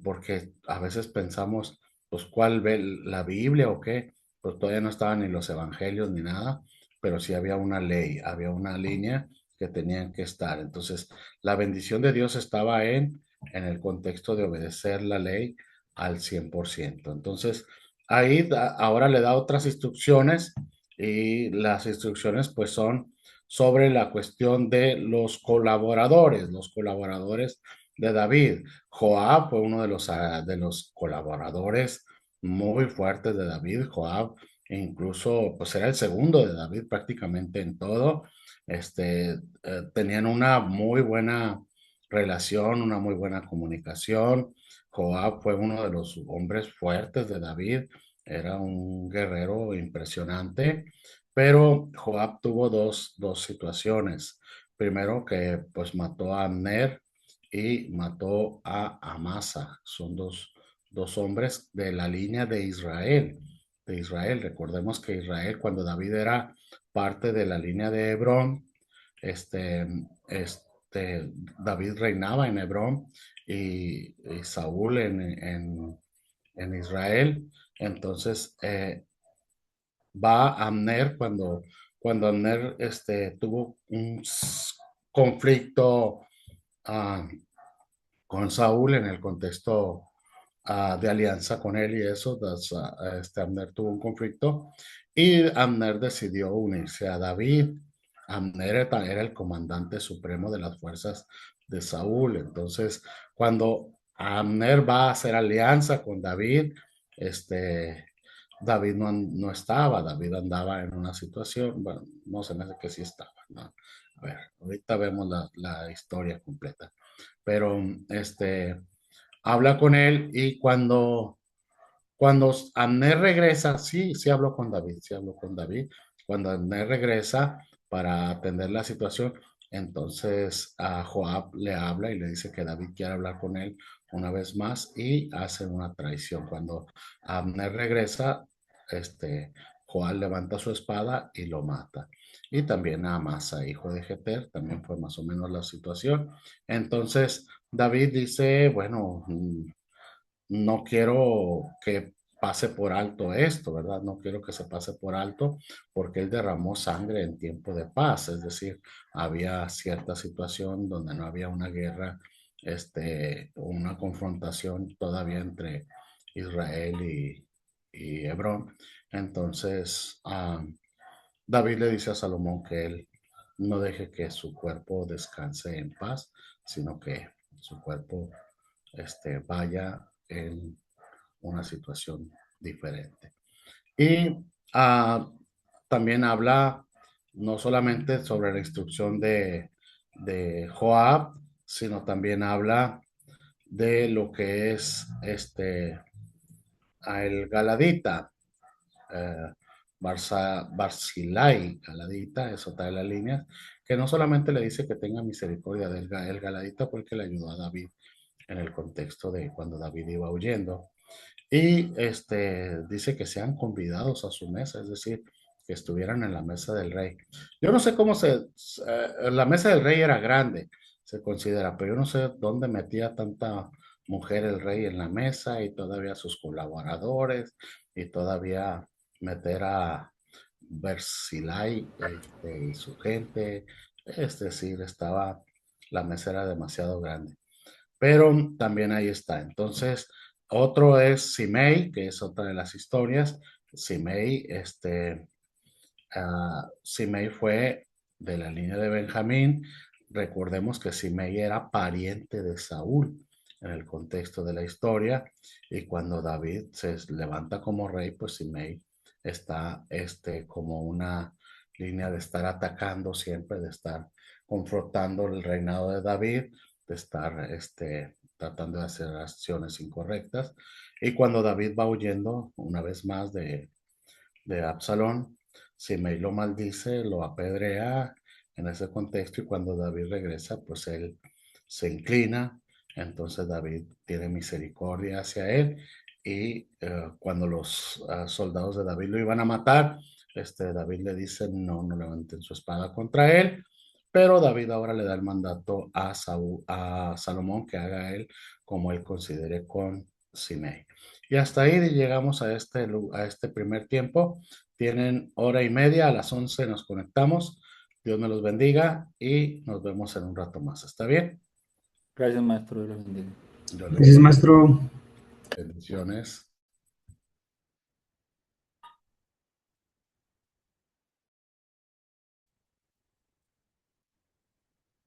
Speaker 1: porque a veces pensamos, pues, ¿cuál ve la Biblia o qué? Pues todavía no estaban ni los evangelios ni nada, pero sí había una ley, había una línea que tenían que estar. Entonces, la bendición de Dios estaba en el contexto de obedecer la ley al 100%. Entonces, ahí ahora le da otras instrucciones y las instrucciones pues son sobre la cuestión de los colaboradores de David. Joab fue uno de los colaboradores muy fuertes de David. Joab incluso pues era el segundo de David prácticamente en todo. Tenían una muy buena relación, una muy buena comunicación. Joab fue uno de los hombres fuertes de David, era un guerrero impresionante, pero Joab tuvo dos situaciones. Primero que pues mató a Abner y mató a Amasa. Son dos hombres de la línea de Israel. De Israel. Recordemos que Israel, cuando David era parte de la línea de Hebrón, este, David reinaba en Hebrón y Saúl en Israel. Entonces va Abner cuando Abner tuvo un conflicto ah, con Saúl en el contexto de alianza con él y eso, Abner tuvo un conflicto y Abner decidió unirse a David. Abner era el comandante supremo de las fuerzas de Saúl. Entonces, cuando Abner va a hacer alianza con David, David no estaba, David andaba en una situación, bueno, no se me hace que sí estaba, ¿no? A ver, ahorita vemos la historia completa, pero habla con él y cuando Abner regresa, sí habló con David, sí habló con David. Cuando Abner regresa para atender la situación, entonces a Joab le habla y le dice que David quiere hablar con él una vez más y hace una traición. Cuando Abner regresa, Joab levanta su espada y lo mata. Y también a Amasa, hijo de Jeter, también fue más o menos la situación. Entonces David dice, bueno, no quiero que pase por alto esto, ¿verdad? No quiero que se pase por alto porque él derramó sangre en tiempo de paz, es decir, había cierta situación donde no había una guerra, una confrontación todavía entre Israel y Hebrón. Entonces, David le dice a Salomón que él no deje que su cuerpo descanse en paz, sino que su cuerpo vaya en una situación diferente. Y también habla no solamente sobre la instrucción de Joab, sino también habla de lo que es el Galadita, Barzillai, Galadita, es otra de las líneas, que no solamente le dice que tenga misericordia del el Galadita porque le ayudó a David en el contexto de cuando David iba huyendo. Y dice que sean convidados a su mesa, es decir, que estuvieran en la mesa del rey. Yo no sé cómo la mesa del rey era grande, se considera, pero yo no sé dónde metía tanta mujer el rey en la mesa y todavía sus colaboradores y todavía meter a Barzillai y su gente. Es decir, la mesa era demasiado grande. Pero también ahí está. Entonces, Otro es Simei, que es otra de las historias. Simei, Simei fue de la línea de Benjamín. Recordemos que Simei era pariente de Saúl en el contexto de la historia, y cuando David se levanta como rey, pues Simei está como una línea de estar atacando siempre, de estar confrontando el reinado de David, de estar tratando de hacer acciones incorrectas. Y cuando David va huyendo una vez más de Absalón, Simei lo maldice, lo apedrea en ese contexto, y cuando David regresa, pues él se inclina, entonces David tiene misericordia hacia él, y cuando los soldados de David lo iban a matar, David le dice, no, no levanten su espada contra él, pero David ahora le da el mandato a Salomón, que haga él como él considere con Simei. Y hasta ahí llegamos a este primer tiempo. Tienen hora y media, a las 11 nos conectamos. Dios me los bendiga y nos vemos en un rato más. ¿Está bien?
Speaker 3: Gracias, maestro. Dios los bendiga.
Speaker 1: Dios les
Speaker 2: Gracias,
Speaker 1: bendiga.
Speaker 2: maestro.
Speaker 1: Bendiciones.